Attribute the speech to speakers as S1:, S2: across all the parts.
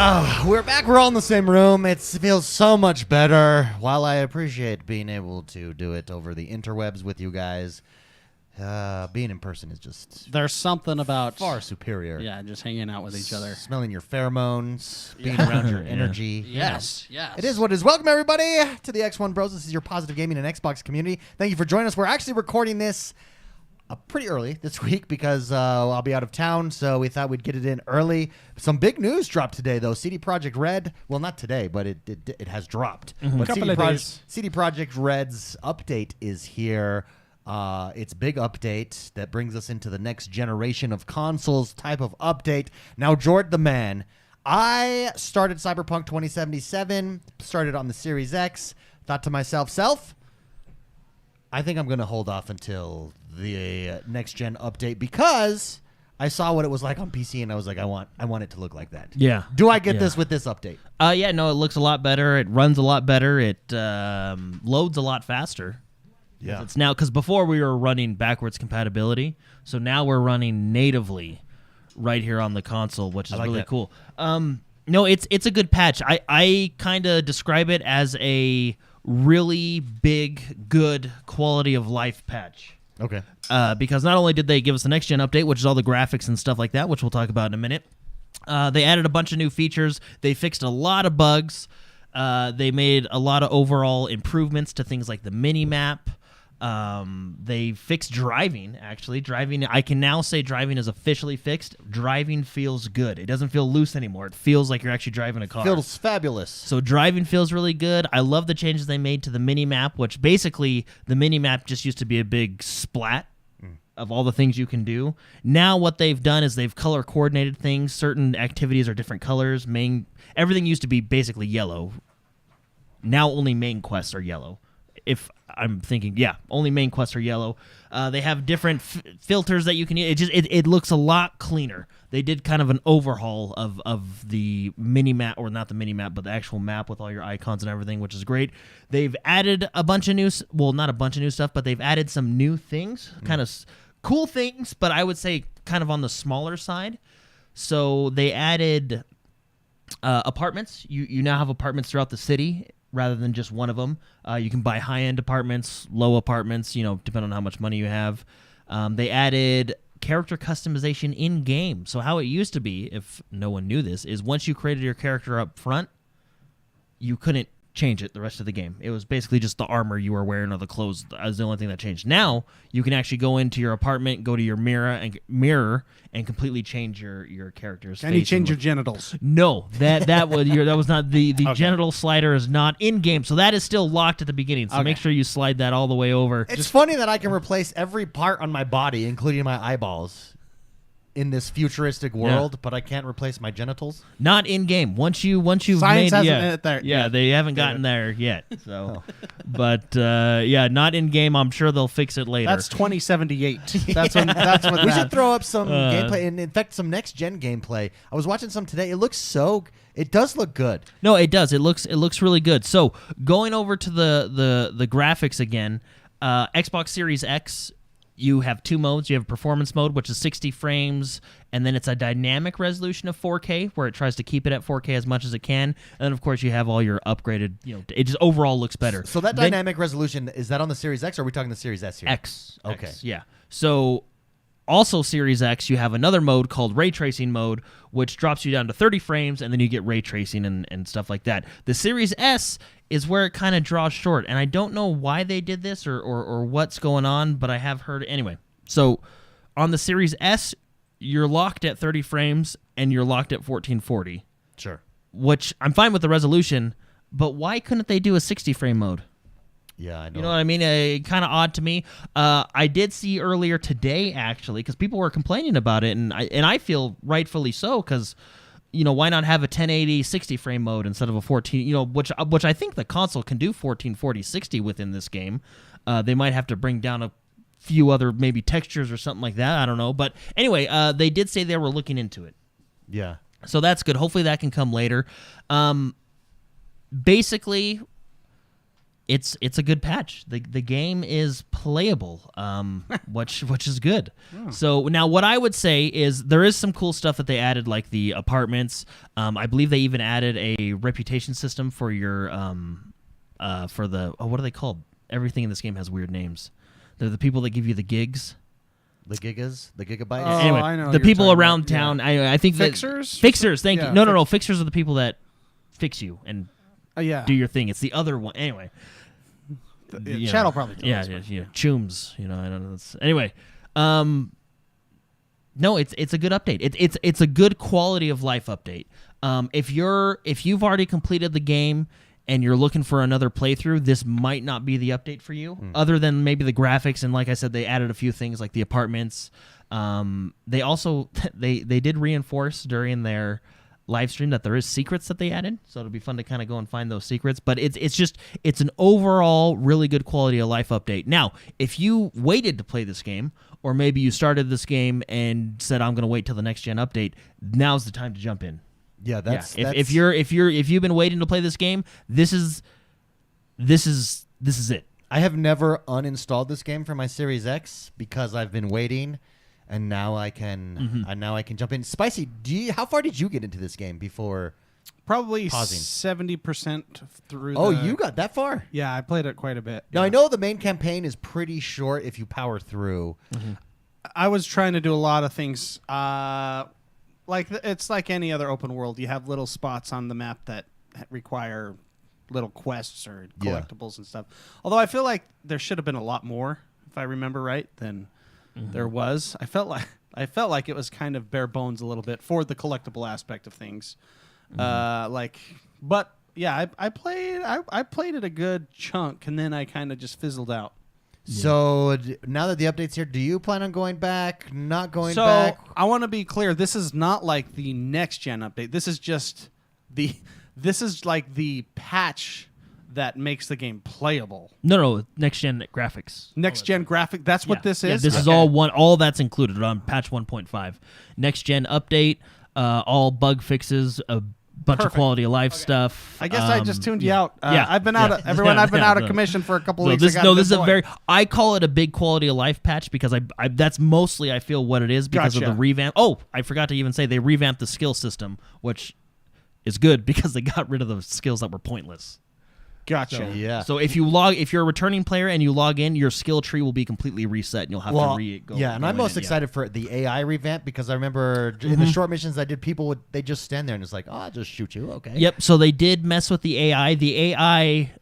S1: We're back. We're all in the same room. It feels so much better. While I appreciate being able to do it over the interwebs with you guys, being in person is just
S2: there's something about
S1: far superior.
S2: Yeah, just hanging out with each other,
S1: smelling your pheromones, being around your energy.
S2: Yes.
S1: It is what it is. Welcome everybody to the XoneBros. This is your positive gaming and Xbox community. Thank you for joining us. We're actually recording this pretty early this week because I'll be out of town, so we thought we'd get it in early. Some big news dropped today, though. CD Projekt Red, well, not today, but it has dropped. But
S3: Couple of days.
S1: CD Projekt Red's update is here. It's a big update that brings us into the next generation of consoles type of update. Now, Jord the man, I started Cyberpunk 2077, started on the Series X, thought to myself, I think I'm going to hold off until the next gen update because I saw what it was like on PC and I was like, I want it to look like that.
S3: Yeah.
S1: Do I get this with this update?
S3: Yeah, no, it looks a lot better. It runs a lot better. It loads a lot faster.
S1: Yeah.
S3: It's now, because before we were running backwards compatibility, so now we're running natively right here on the console, which is
S1: like
S3: really
S1: that.
S3: cool. No, it's a good patch. I kind of describe it as a really big, good quality of life patch.
S1: Okay.
S3: Because not only did they give us the next gen update, which is all the graphics and stuff like that, which we'll talk about in a minute, they added a bunch of new features. They fixed a lot of bugs. They made a lot of overall improvements to things like the mini map. They fixed driving, actually. I can now say driving is officially fixed. Driving feels good. It doesn't feel loose anymore. It feels like you're actually driving a car.
S1: Feels fabulous.
S3: So driving feels really good. I love the changes they made to the mini-map, which basically the mini-map just used to be a big splat of all the things you can do. Now what they've done is they've color-coordinated things. Certain activities are different colors. Everything used to be basically yellow. Now only main quests are yellow. If I'm thinking, only main quests are yellow. They have different filters that you can use. It looks a lot cleaner. They did kind of an overhaul of the mini map, or not the mini map, but the actual map with all your icons and everything, which is great. They've added a bunch of new, well, not a bunch of new stuff, but they've added some new things, kind of cool things, but I would say kind of on the smaller side. So they added apartments. You now have apartments throughout the city, rather than just one of them. You can buy high-end apartments, low apartments, depending on how much money you have. They added character customization in-game. So how it used to be, if no one knew this, is once you created your character up front, you couldn't change it the rest of the game. It was basically just the armor you were wearing or the clothes as the only thing that changed. Now, you can actually go into your apartment, go to your mirror and completely change your character's face.
S2: Can you change your genitals?
S3: No, that was not the
S2: Okay.
S3: genital slider is not in game, so that is still locked at the beginning. So make sure you slide that all the way over.
S1: It's funny that I can replace every part on my body, including my eyeballs, in this futuristic world, but I can't replace my genitals.
S3: Not in game. Once you've
S2: Science
S3: made
S2: hasn't hit there.
S3: Yeah, they haven't gotten there yet. So, but not in game. I'm sure they'll fix it later.
S2: That's 2078. That's when
S1: We should throw up some gameplay, and in fact, some next gen gameplay. I was watching some today. It does look good.
S3: No, it does. It looks really good. So going over to the graphics again, Xbox Series X. You have two modes. You have a performance mode, which is 60 frames, and then it's a dynamic resolution of 4K, where it tries to keep it at 4K as much as it can. And then, of course, you have all your upgraded, it just overall looks better.
S1: So that dynamic resolution, is that on the Series X, or are we talking the Series S here?
S3: X.
S1: Okay.
S3: X, yeah. So also Series X, you have another mode called ray tracing mode, which drops you down to 30 frames, and then you get ray tracing and stuff like that. The Series S is where it kind of draws short, and I don't know why they did this or what's going on, but I have heard anyway. So on the Series S, you're locked at 30 frames, and you're locked at 1440.
S1: Sure.
S3: Which I'm fine with the resolution, but why couldn't they do a 60 frame mode?
S1: Yeah, I know.
S3: You know what I mean? Kind of odd to me. I did see earlier today, actually, because people were complaining about it, and I feel rightfully so, because why not have a 1080 60 frame mode instead of a 14? Which I think the console can do 1440 60 within this game. They might have to bring down a few other maybe textures or something like that. I don't know, but anyway, they did say they were looking into it.
S1: Yeah.
S3: So that's good. Hopefully that can come later. Basically, it's a good patch. The game is playable, which is good. So now what I would say is there is some cool stuff that they added, like the apartments. I believe they even added a reputation system for your for the what are they called? Everything in this game has weird names. They're the people that give you the gigs.
S1: The gigabytes.
S2: Oh,
S3: Anyway,
S2: I know what
S3: the
S2: you're
S3: people
S2: talking
S3: around
S2: about.
S3: town.
S2: Yeah.
S3: I think
S2: Fixers?
S3: Fixers. Thank
S2: Yeah,
S3: you. No. Fixers are the people that fix you and
S2: Yeah.
S3: do your thing. It's the other one. Anyway.
S2: Yeah, Chad will probably tell us.
S3: Chooms. I don't know. Anyway, no, it's a good update. It's a good quality of life update. If you've already completed the game and you're looking for another playthrough, this might not be the update for you. Other than maybe the graphics, and like I said, they added a few things like the apartments. They also they did reinforce during their live stream that there is secrets that they added, so it'll be fun to kind of go and find those secrets. But it's an overall really good quality of life update. Now, if you waited to play this game, or maybe you started this game and said I'm going to wait till the next gen update, now's the time to jump in.
S1: Yeah, that's
S3: If you've been waiting to play this game, this is it.
S1: I have never uninstalled this game from my Series X because I've been waiting, and now I can jump in. Spicy, how far did you get into this game before?
S2: Probably
S1: Pausing.
S2: 70% through.
S1: Oh, you got that far?
S2: Yeah, I played it quite a bit.
S1: Now
S2: yeah.
S1: I know the main campaign is pretty short if you power through.
S2: I was trying to do a lot of things. It's like any other open world. You have little spots on the map that require little quests or collectibles and stuff. Although I feel like there should have been a lot more, if I remember right, than there was. I felt like it was kind of bare bones a little bit for the collectible aspect of things. But yeah, I played it a good chunk, and then I kind of just fizzled out.
S1: So now that the update's here, do you plan on going back? Not going
S2: So
S1: back?
S2: I want to be clear. This is not like the next gen update. This is just this is like the patch that makes the game playable.
S3: No, next gen graphics.
S2: Next gen graphic. That's what this is.
S3: Yeah, this is all that's included on patch 1.5. Next gen update, all bug fixes, a bunch of quality of life stuff.
S2: I guess I just tuned you out.
S3: yeah,
S2: I've been out. Everyone, I've been out of commission for a couple weeks.
S3: This is a very. I call it a big quality of life patch because I that's mostly I feel what it is because of the revamp. Oh, I forgot to even say they revamped the skill system, which is good because they got rid of the skills that were pointless.
S2: Gotcha.
S1: Yeah.
S3: So if you're a returning player and you log in, your skill tree will be completely reset and you'll have to go.
S1: Yeah, and I'm most excited for the AI revamp because I remember in the short missions I did, they just stand there and it's like, oh, I'll just shoot you. Okay.
S3: Yep. So they did mess with the AI. The AI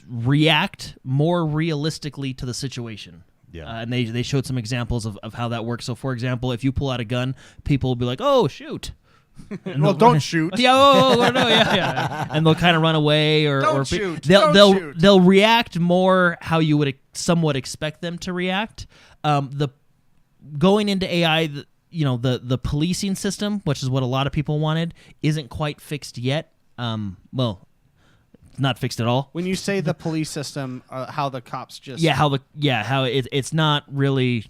S3: react more realistically to the situation.
S1: Yeah.
S3: And they showed some examples of how that works. So for example, if you pull out a gun, people will be like, oh, shoot.
S2: Well, don't shoot.
S3: Yeah, no, yeah. And they'll kind of run away, or
S2: shoot.
S3: They'll react more how you would somewhat expect them to react. The going into AI, the policing system, which is what a lot of people wanted, isn't quite fixed yet. Well, not fixed at all.
S2: When you say the police system, how the cops just
S3: how it's not really.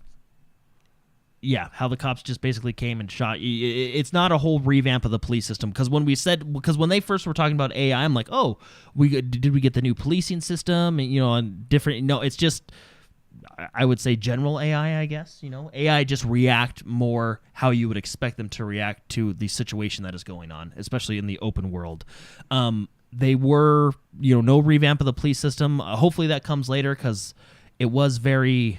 S3: Yeah, how the cops just basically came and shot you. It's not a whole revamp of the police system because when they first were talking about AI, I'm like, oh, did we get the new policing system? And and different. No, it's just I would say general AI. I guess AI just react more how you would expect them to react to the situation that is going on, especially in the open world. They were no revamp of the police system. Hopefully that comes later because it was very.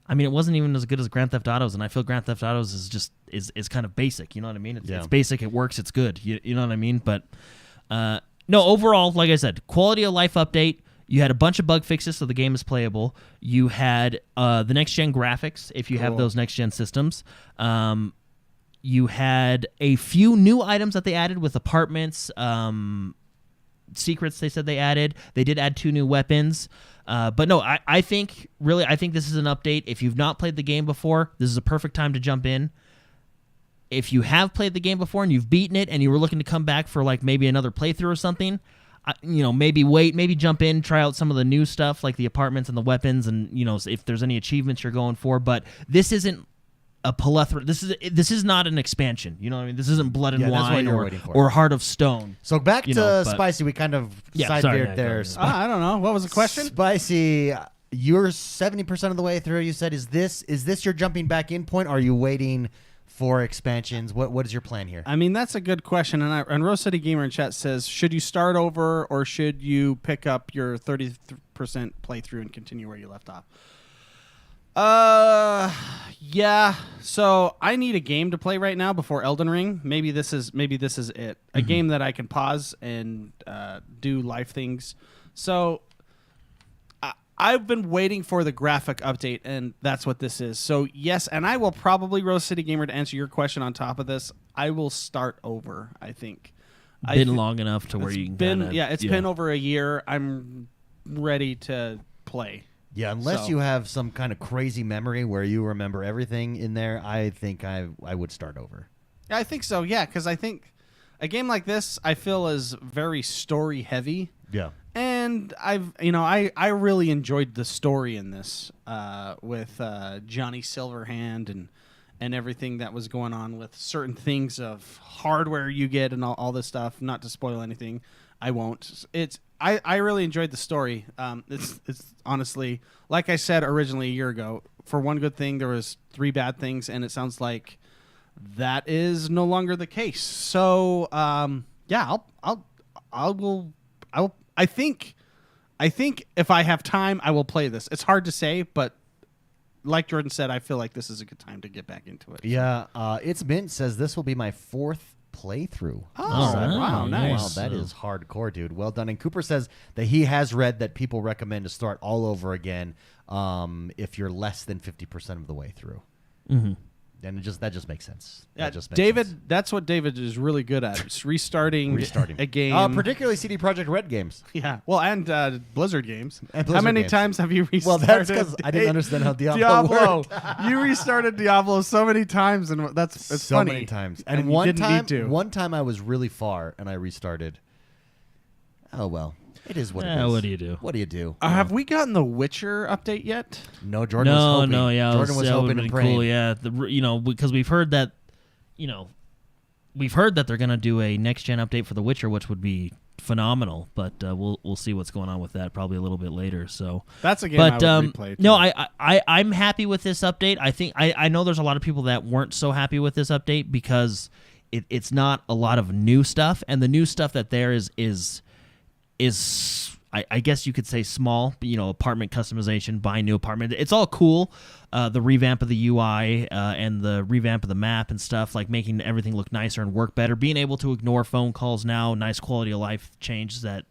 S3: I mean, it wasn't even as good as Grand Theft Auto's, and I feel Grand Theft Auto's is kind of basic. You know what I mean? It's basic. It works. It's good. You know what I mean? But no, overall, like I said, quality of life update. You had a bunch of bug fixes, so the game is playable. You had the next gen graphics, if you have those next gen systems. You had a few new items that they added with apartments. Secrets they said they added. They did add 2 new weapons. But no, I think this is an update. If you've not played the game before, this is a perfect time to jump in. If you have played the game before and you've beaten it and you were looking to come back for like maybe another playthrough or something, maybe jump in, try out some of the new stuff like the apartments and the weapons and if there's any achievements you're going for. But this isn't a plethora. This is not an expansion. You know what I mean? This isn't Blood and
S1: Yeah, that's what
S3: Wine
S1: you're waiting for.
S3: or Heart of Stone.
S1: So back to
S3: know, but-
S1: Spicy. We kind of
S3: Yeah,
S1: side veered
S3: sorry,
S1: there.
S3: go
S2: I don't know. What was the question?
S1: Spicy, you're 70% of the way through. You said, is this your jumping back in point? Or are you waiting for expansions? What is your plan here?
S2: I mean, that's a good question. And Rose City Gamer in chat says, should you start over or should you pick up your 30% playthrough and continue where you left off? Yeah. So I need a game to play right now before Elden Ring. Maybe this is it. A game that I can pause and do life things. So I've been waiting for the graphic update, and that's what this is. So yes, and I will probably, Rose City Gamer, to answer your question on top of this, I will start over. I think
S3: Been long enough to where you can.
S2: It's been over a year. I'm ready to play.
S1: Yeah, unless
S2: So-
S1: you have some kind of crazy memory where you remember everything in there, I think I would start over.
S2: I think so. Yeah, because I think a game like this, I feel, is very story heavy.
S1: Yeah.
S2: And I really enjoyed the story in this with Johnny Silverhand and everything that was going on with certain things of hardware you get and all this stuff. Not to spoil anything, I won't. I really enjoyed the story. It's honestly, like I said originally a year ago, for one good thing there was 3 bad things, and it sounds like that is no longer the case. So yeah, I think if I have time, I will play this. It's hard to say, but like Jordan said, I feel like this is a good time to get back into it.
S1: Yeah, It's Mint says this will be my 4th playthrough.
S2: Oh, wow, nice.
S1: Wow, that is hardcore, dude. Well done. And Cooper says that he has read that people recommend to start all over again if you're less than 50% of the way through.
S3: Mm-hmm.
S1: And that just makes sense.
S2: Yeah,
S1: That just makes
S2: David,
S1: sense.
S2: that's what David is really good at. It's restarting a game.
S1: Particularly CD Projekt Red games.
S2: Yeah, well, and Blizzard games.
S1: And
S2: How
S1: Blizzard
S2: many
S1: games.
S2: times have you
S1: Well,
S2: restarted?
S1: that's because I didn't understand how Diablo worked.
S2: You restarted Diablo so many times, and it's
S1: so
S2: funny.
S1: many times.
S2: And
S1: And
S2: you
S1: one
S2: didn't need to.
S1: time I was really far and I restarted. Oh well, it is what it
S3: Yeah,
S1: is.
S3: what do you do?
S1: What do you do?
S2: Have we gotten the Witcher update yet?
S1: No, Jordan was hoping. Jordan was
S3: that
S1: hoping
S3: would've
S1: and
S3: been
S1: praying.
S3: cool. Yeah, because we've heard that, they're gonna do a next gen update for The Witcher, which would be phenomenal. But we'll see what's going on with that probably a little bit later. So.
S2: That's a game
S3: But
S2: I would replay.
S3: no,
S2: too.
S3: I'm happy with this update. I think I know there's a lot of people that weren't so happy with this update because it's not a lot of new stuff, and the new stuff that there is I guess you could say small. Apartment customization, buy a new apartment. It's all cool. The revamp of the UI and the revamp of the map and stuff, like making everything look nicer and work better. Being able to ignore phone calls now, nice quality of life change that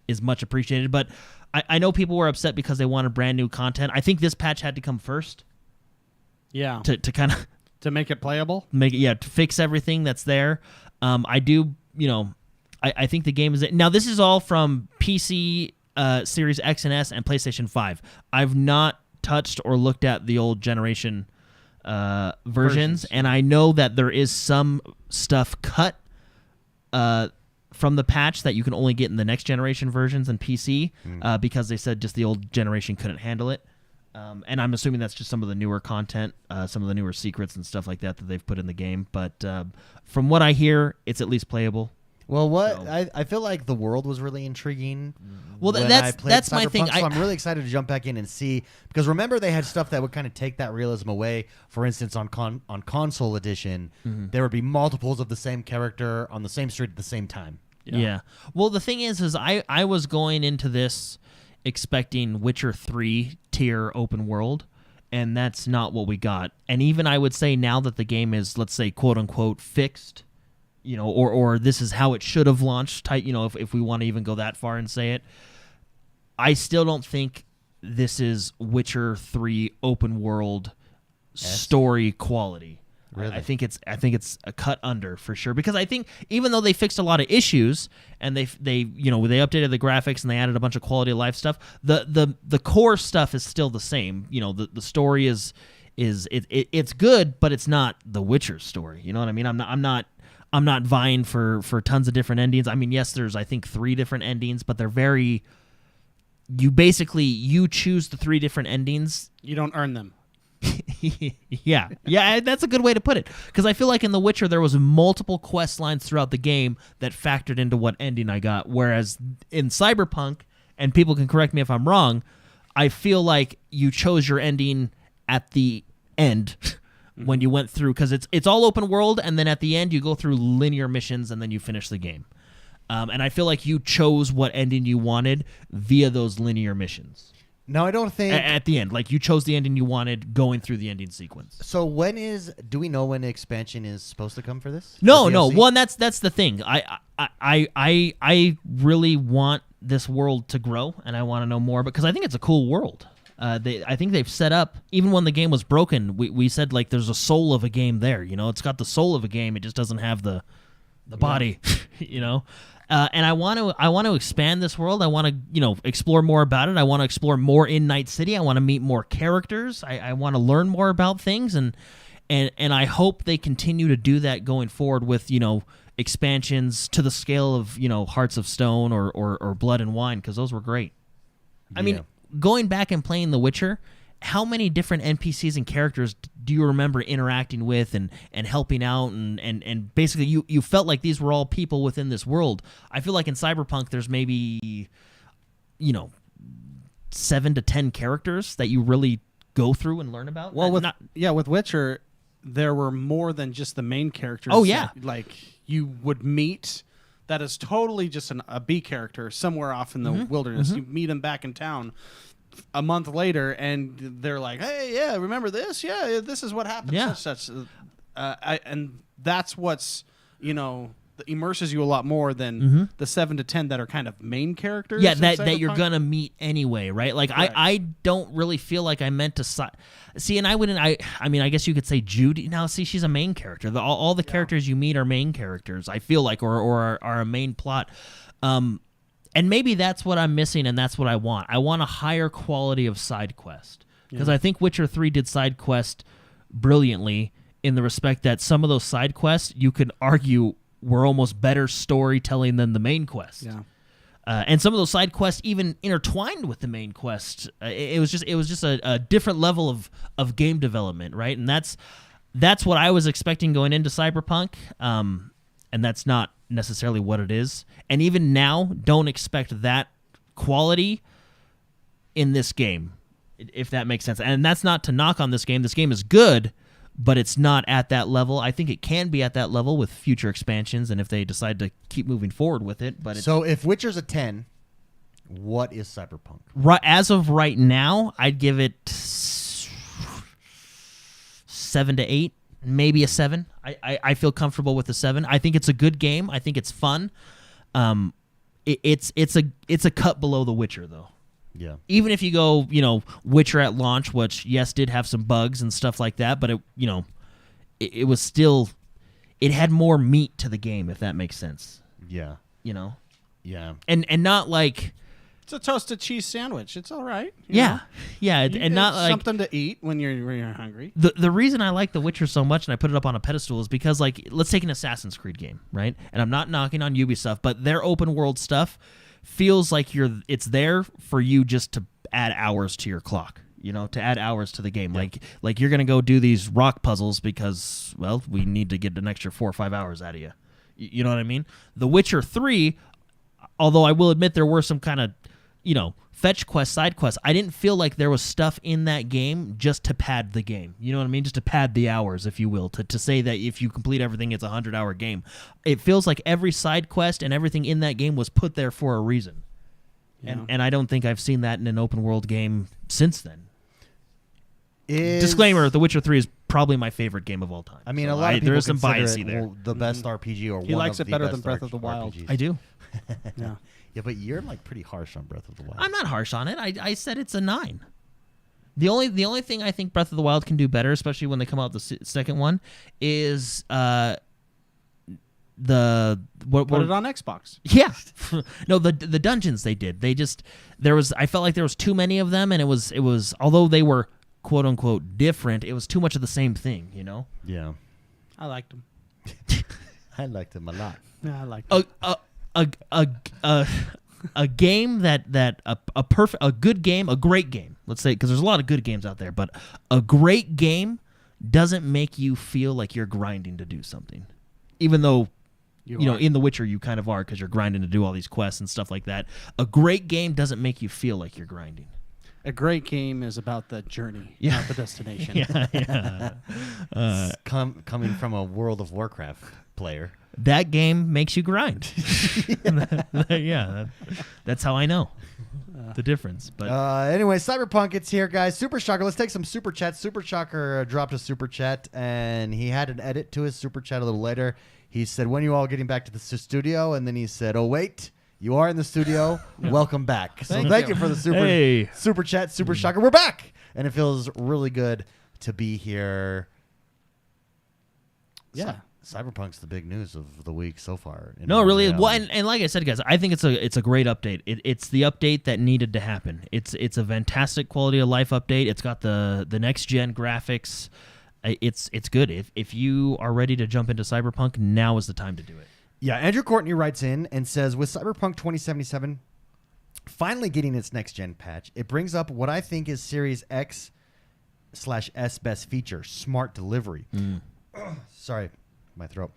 S3: is much appreciated. But I know people were upset because they wanted brand new content. I think this patch had to come first.
S2: Yeah.
S3: To kind of
S2: To make it playable?
S3: to fix everything that's there. I do, I think the game is now. This is all from PC, Series X and S, and PlayStation 5. I've not touched or looked at the old generation versions, and I know that there is some stuff cut from the patch that you can only get in the next generation versions and PC because they said just the old generation couldn't handle it. And I'm assuming that's just some of the newer content, some of the newer secrets and stuff like that they've put in the game. But from what I hear, it's at least playable.
S1: Well,
S3: So-
S1: I feel like the world was really intriguing.
S3: Well,
S1: when
S3: that's-
S1: I played
S3: that's my thing.
S1: Cyberpunk, so I'm really excited to jump back in and see, because remember they had stuff that would kind of take that realism away. For instance, on console edition, there would be multiples of the same character on the same street at the same time.
S3: Yeah. Well, the thing is I was going into this expecting Witcher 3 tier open world, and that's not what we got. And even I would say now that the game is, let's say, quote unquote fixed, or this is how it should have launched type, if we want to even go that far and say it, I still don't think this is Witcher 3 open world story quality.
S1: Really?
S3: I think it's a cut under for sure, because I think even though they fixed a lot of issues and they updated the graphics and they added a bunch of quality of life stuff, the core stuff is still the same. The story it's good, but it's not the Witcher story. You know what I mean? I'm not vying for tons of different endings. I mean, yes, there's I think 3 different endings, but they're very. You choose the 3 different endings.
S2: You don't earn them.
S3: Yeah, that's a good way to put it. Because I feel like in The Witcher there was multiple quest lines throughout the game that factored into what ending I got. Whereas in Cyberpunk, and people can correct me if I'm wrong, I feel like you chose your ending at the end when you went through, because it's all open world, and then at the end you go through linear missions and then you finish the game. And I feel like you chose what ending you wanted via those linear missions.
S1: No, I don't think
S3: At the end, like you chose the ending you wanted going through the ending sequence.
S1: so. Do we know when the expansion is supposed to come for this?
S3: No.
S1: The DLC?
S3: Well, that's the thing. I really want this world to grow, and I want to know more because I think it's a cool world. I think they've set up, even when the game was broken, we said like there's a soul of a game there. You know, it's got the soul of a game. It just doesn't have the body. You know. And I want to expand this world. I want to, explore more about it. I want to explore more in Night City. I want to meet more characters. I want to learn more about things, and I hope they continue to do that going forward with, expansions to the scale of, Hearts of Stone or Blood and Wine, because those were great. I mean, going back and playing The Witcher, how many different NPCs and characters do you remember interacting with and helping out and basically you felt like these were all people within this world? I feel like in Cyberpunk there's maybe 7 to 10 characters that you really go through and learn about.
S2: Well, with Witcher, there were more than just the main characters.
S3: Oh, yeah.
S2: that, like you would meet. That is totally just a B character somewhere off in the wilderness. You meet him back in town a month later, and they're like, "Hey, yeah, remember this? Yeah, this is what happened."
S3: Yeah.
S2: Such. And that's what's that immerses you a lot more than the 7 to 10 that are kind of main characters.
S3: Yeah,
S2: in
S3: that you're
S2: Cyberpunk.
S3: gonna meet anyway, right? Like
S2: Right.
S3: I don't really feel like I meant to see, and I wouldn't. I mean, I guess you could say Judy. Now, see, she's a main character. All the characters you meet are main characters. I feel like, or are a main plot. And maybe that's what I'm missing, and that's what I want. I want a higher quality of side quest, because I think Witcher 3 did side quest brilliantly in the respect that some of those side quests you could argue were almost better storytelling than the main quest.
S2: Yeah.
S3: And some of those side quests even intertwined with the main quest. It was just a different level of game development, right? And that's what I was expecting going into Cyberpunk. And that's not necessarily what it is. And even now, don't expect that quality in this game, if that makes sense. And that's not to knock on this game. This game is good, but it's not at that level. I think it can be at that level with future expansions, and if they decide to keep moving forward with it. But
S1: So if Witcher's a 10, what is Cyberpunk?
S3: as of right now, I'd give it 7 to 8. Maybe a 7. I feel comfortable with a 7. I think it's a good game. I think it's fun. It's a cut below The Witcher, though.
S1: Yeah.
S3: Even if you go, Witcher at launch, which yes did have some bugs and stuff like that, but it was still, it had more meat to the game, if that makes sense.
S1: Yeah. Yeah.
S3: And not like.
S2: It's a toasted cheese sandwich. It's all right.
S3: Yeah, and
S2: It's
S3: not like
S2: something to eat when you're hungry.
S3: The reason I like The Witcher so much and I put it up on a pedestal is because, like, let's take an Assassin's Creed game, right? And I'm not knocking on Ubisoft, but their open world stuff feels like it's there for you just to add hours to your clock, to add hours to the game.
S1: Yeah.
S3: Like you're gonna go do these rock puzzles because, well, we need to get an extra 4 or 5 hours out of you. You know what I mean? The Witcher 3, although I will admit there were some kind of fetch quest, side quests, I didn't feel like there was stuff in that game just to pad the game. You know what I mean? Just to pad the hours, if you will, to say that if you complete everything, it's a 100-hour game. It feels like every side quest and everything in that game was put there for a reason.
S2: Yeah.
S3: And I don't think I've seen that in an open world game since then. Disclaimer, The Witcher 3 is probably my favorite game of all time.
S1: I mean,
S3: So
S1: a lot of people
S3: there is some
S1: consider
S3: bias
S1: it,
S3: there.
S1: the best RPG or
S2: He
S1: one
S2: likes
S1: of
S2: it
S1: the
S2: better
S1: best
S2: than Breath of the Wild.
S1: RPGs.
S3: I do.
S2: Yeah.
S1: Yeah, but you're like pretty harsh on Breath of the Wild.
S3: I'm not harsh on it. I said it's a 9. The only thing I think Breath of the Wild can do better, especially when they come out the second one, is
S2: Put it on Xbox.
S3: Yeah. No, the dungeons they did. I felt like there was too many of them, and it was although they were quote unquote different, it was too much of the same thing,
S1: Yeah.
S2: I liked him.
S1: I liked him a lot.
S2: Yeah, I liked him.
S3: A game that a good game, a great game. let's say, because there's a lot of good games out there, but a great game doesn't make you feel like you're grinding to do something, even though you know in The Witcher you kind of are because you're grinding to do all these quests and stuff like that. A great game doesn't make you feel like you're grinding.
S2: A great game is about the journey, not the destination.
S1: Coming from a World of Warcraft player.
S3: That game makes you grind. That's how I know the difference. But
S1: anyway, Cyberpunk, it's here, guys. Super Shocker, let's take some super chats. Super Shocker dropped a super chat, and he had an edit to his super chat a little later. He said, when are you all getting back to the studio? And then he said, oh, wait, you are in the studio. Welcome back. So thank you for the super chat, Super Shocker. We're back, and it feels really good to be here.
S2: Yeah.
S1: Cyberpunk's the big news of the week so far.
S3: No, really. Well, and like I said, guys, I think it's a great update. It's the update that needed to happen. It's a fantastic quality of life update. It's got the next gen graphics. It's good. If you are ready to jump into Cyberpunk, now is the time to do it.
S1: Yeah, Andrew Courtney writes in and says, with Cyberpunk 2077 finally getting its next gen patch, it brings up what I think is Series X/S best feature: smart delivery. Sorry. My throat.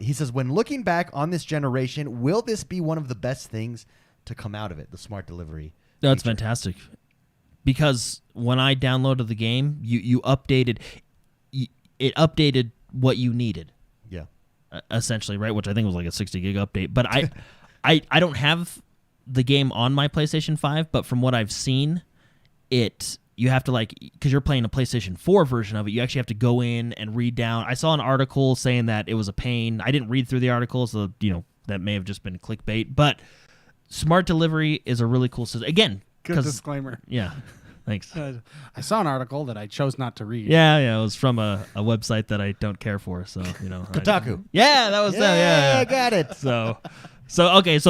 S1: He says, when looking back on this generation, will this be one of the best things to come out of it, the smart delivery?
S3: That's fantastic. Because when I downloaded the game, you updated, it updated what you needed.
S1: Yeah.
S3: Essentially, right? Which I think was like a 60 gig update. But I don't have the game on my PlayStation 5, but from what I've seen, you have to, like, because you're playing a PlayStation 4 version of it, you actually have to go in and read down. I saw an article saying that it was a pain. I didn't read through the article, so, that may have just been clickbait. But smart delivery is a really cool system. Again,
S2: good disclaimer.
S3: Yeah, thanks.
S2: I saw an article that I chose not to read.
S3: Yeah, it was from a website that I don't care for, so,
S1: Kotaku.
S3: That was them. Yeah,
S1: I got it.
S3: So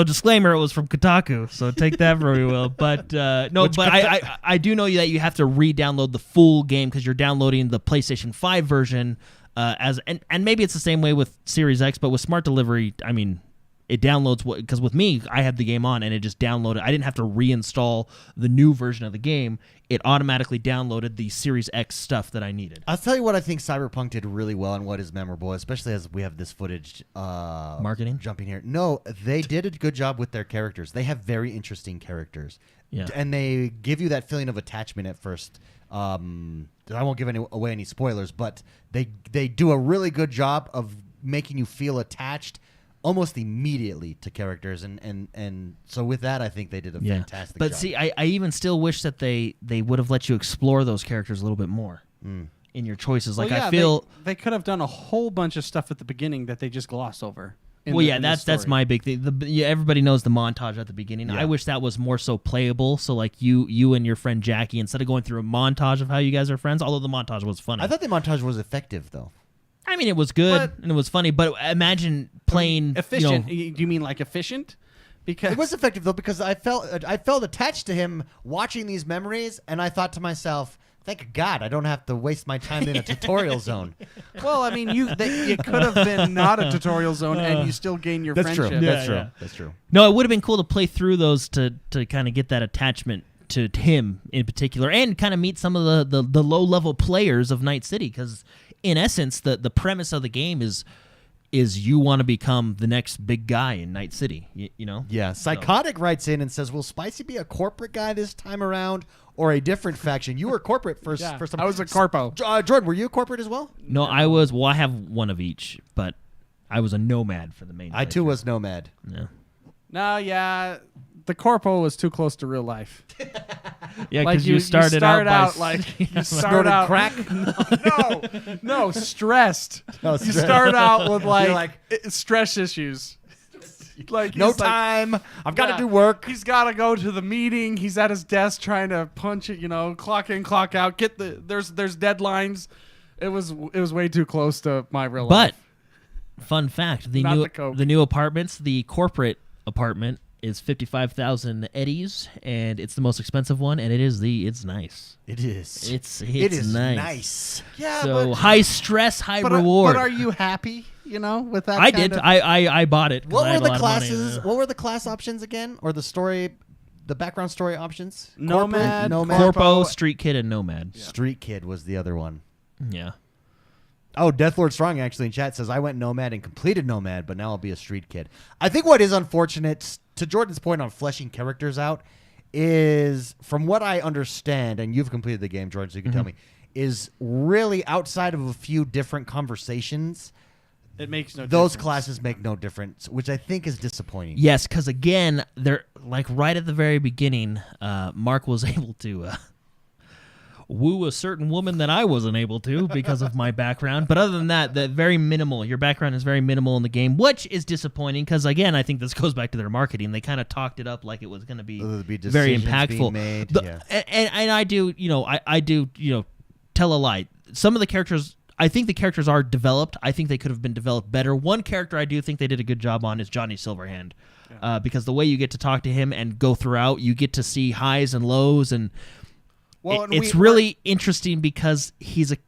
S3: disclaimer, it was from Kotaku, so take that very well. But I do know that you have to re-download the full game because you're downloading the PlayStation 5 version and maybe it's the same way with Series X, but with smart delivery, I mean, it downloads because with me, I had the game on and it just downloaded. I didn't have to reinstall the new version of the game. It automatically downloaded the Series X stuff that I needed.
S1: I'll tell you what I think Cyberpunk did really well and what is memorable, especially as we have this footage.
S3: Marketing?
S1: Jumping here. No, they did a good job with their characters. They have very interesting characters.
S3: Yeah.
S1: And they give you that feeling of attachment at first. I won't give away any spoilers, but they do a really good job of making you feel attached almost immediately to characters, and so with that, I think they did a fantastic job.
S3: But see, I even still wish that they would have let you explore those characters a little bit more in your choices. Like, I feel
S2: they could have done a whole bunch of stuff at the beginning that they just gloss over.
S3: That's my big thing. Everybody knows the montage at the beginning.
S1: Yeah.
S3: I wish that was more so playable. So like you and your friend Jackie, instead of going through a montage of how you guys are friends, although the montage was funny.
S1: I thought the montage was effective, though.
S3: I mean, it was good and it was funny, but imagine playing
S2: efficient. Do you mean like efficient? Because
S1: it was effective though, because I felt attached to him watching these memories, and I thought to myself, thank God I don't have to waste my time in a tutorial zone.
S2: Well, I mean, it could have been not a tutorial zone, and you still gain your friendship.
S1: True. That's true.
S3: No, it would have been cool to play through those to kind of get that attachment to him in particular, and kind of meet some of the low level players of Night City, because in essence, the premise of the game is you want to become the next big guy in Night City, you know?
S1: Yeah. Psychotic writes in and says, will Spicy be a corporate guy this time around or a different faction? You were corporate for some.
S2: I was a corpo.
S1: Jordan, were you a corporate as well?
S3: No, I was. Well, I have one of each, but I was a nomad for the main.
S1: I too was nomad.
S3: Yeah.
S2: No, yeah. The corpo was too close to real life.
S3: Yeah, because you started out
S2: like you start out
S1: crack.
S2: No, stressed.
S1: No,
S2: you start out with like stress issues. Like
S1: no time. I've got to do work.
S2: He's got to go to the meeting. He's at his desk trying to punch it. Clock in, clock out. There's deadlines. It was way too close to my real life.
S3: But fun fact: the new apartments, the corporate apartment, is 55,000 eddies, and it's the most expensive one, and it's nice.
S1: It is.
S3: It is
S1: nice.
S2: Yeah.
S3: So but, high stress, high reward.
S2: But are you happy? With that.
S3: I bought it.
S1: What were the classes? What were the class options again, or the story? the background story options?
S2: Nomad,
S3: Corpo, Street Kid, and Nomad.
S1: Yeah. Street Kid was the other one.
S3: Yeah.
S1: Oh, Deathlord Strong actually in chat says, I went Nomad and completed Nomad, but now I'll be a Street Kid. I think what is unfortunate, to Jordan's point on fleshing characters out, is, from what I understand, and you've completed the game, Jordan, so you can tell me, is really outside of a few different conversations,
S2: it makes no
S1: those
S2: difference.
S1: classes make no difference, which I think is disappointing.
S3: Yes, because again, they're like right at the very beginning, Mark was able to woo a certain woman that I wasn't able to because of my background. But other than that, very minimal. Your background is very minimal in the game, which is disappointing because, again, I think this goes back to their marketing. They kind of talked it up like it was going to be very impactful. And I do, I do, tell a lie. Some of the characters, I think the characters are developed. I think they could have been developed better. One character I do think they did a good job on is Johnny Silverhand. Because the way you get to talk to him and go throughout, you get to see highs and lows, and it's really interesting because he's a.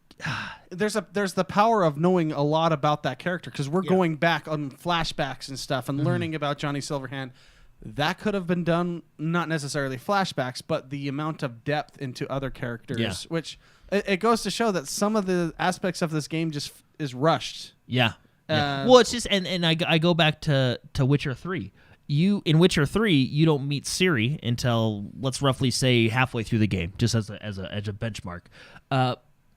S2: There's the power of knowing a lot about that character because we're going back on flashbacks and stuff and learning about Johnny Silverhand. That could have been done, not necessarily flashbacks, but the amount of depth into other characters, which it goes to show that some of the aspects of this game just is rushed.
S3: Yeah. Well, it's just, and I go back to Witcher 3. In Witcher 3, you don't meet Ciri until, let's roughly say, halfway through the game, just as a benchmark.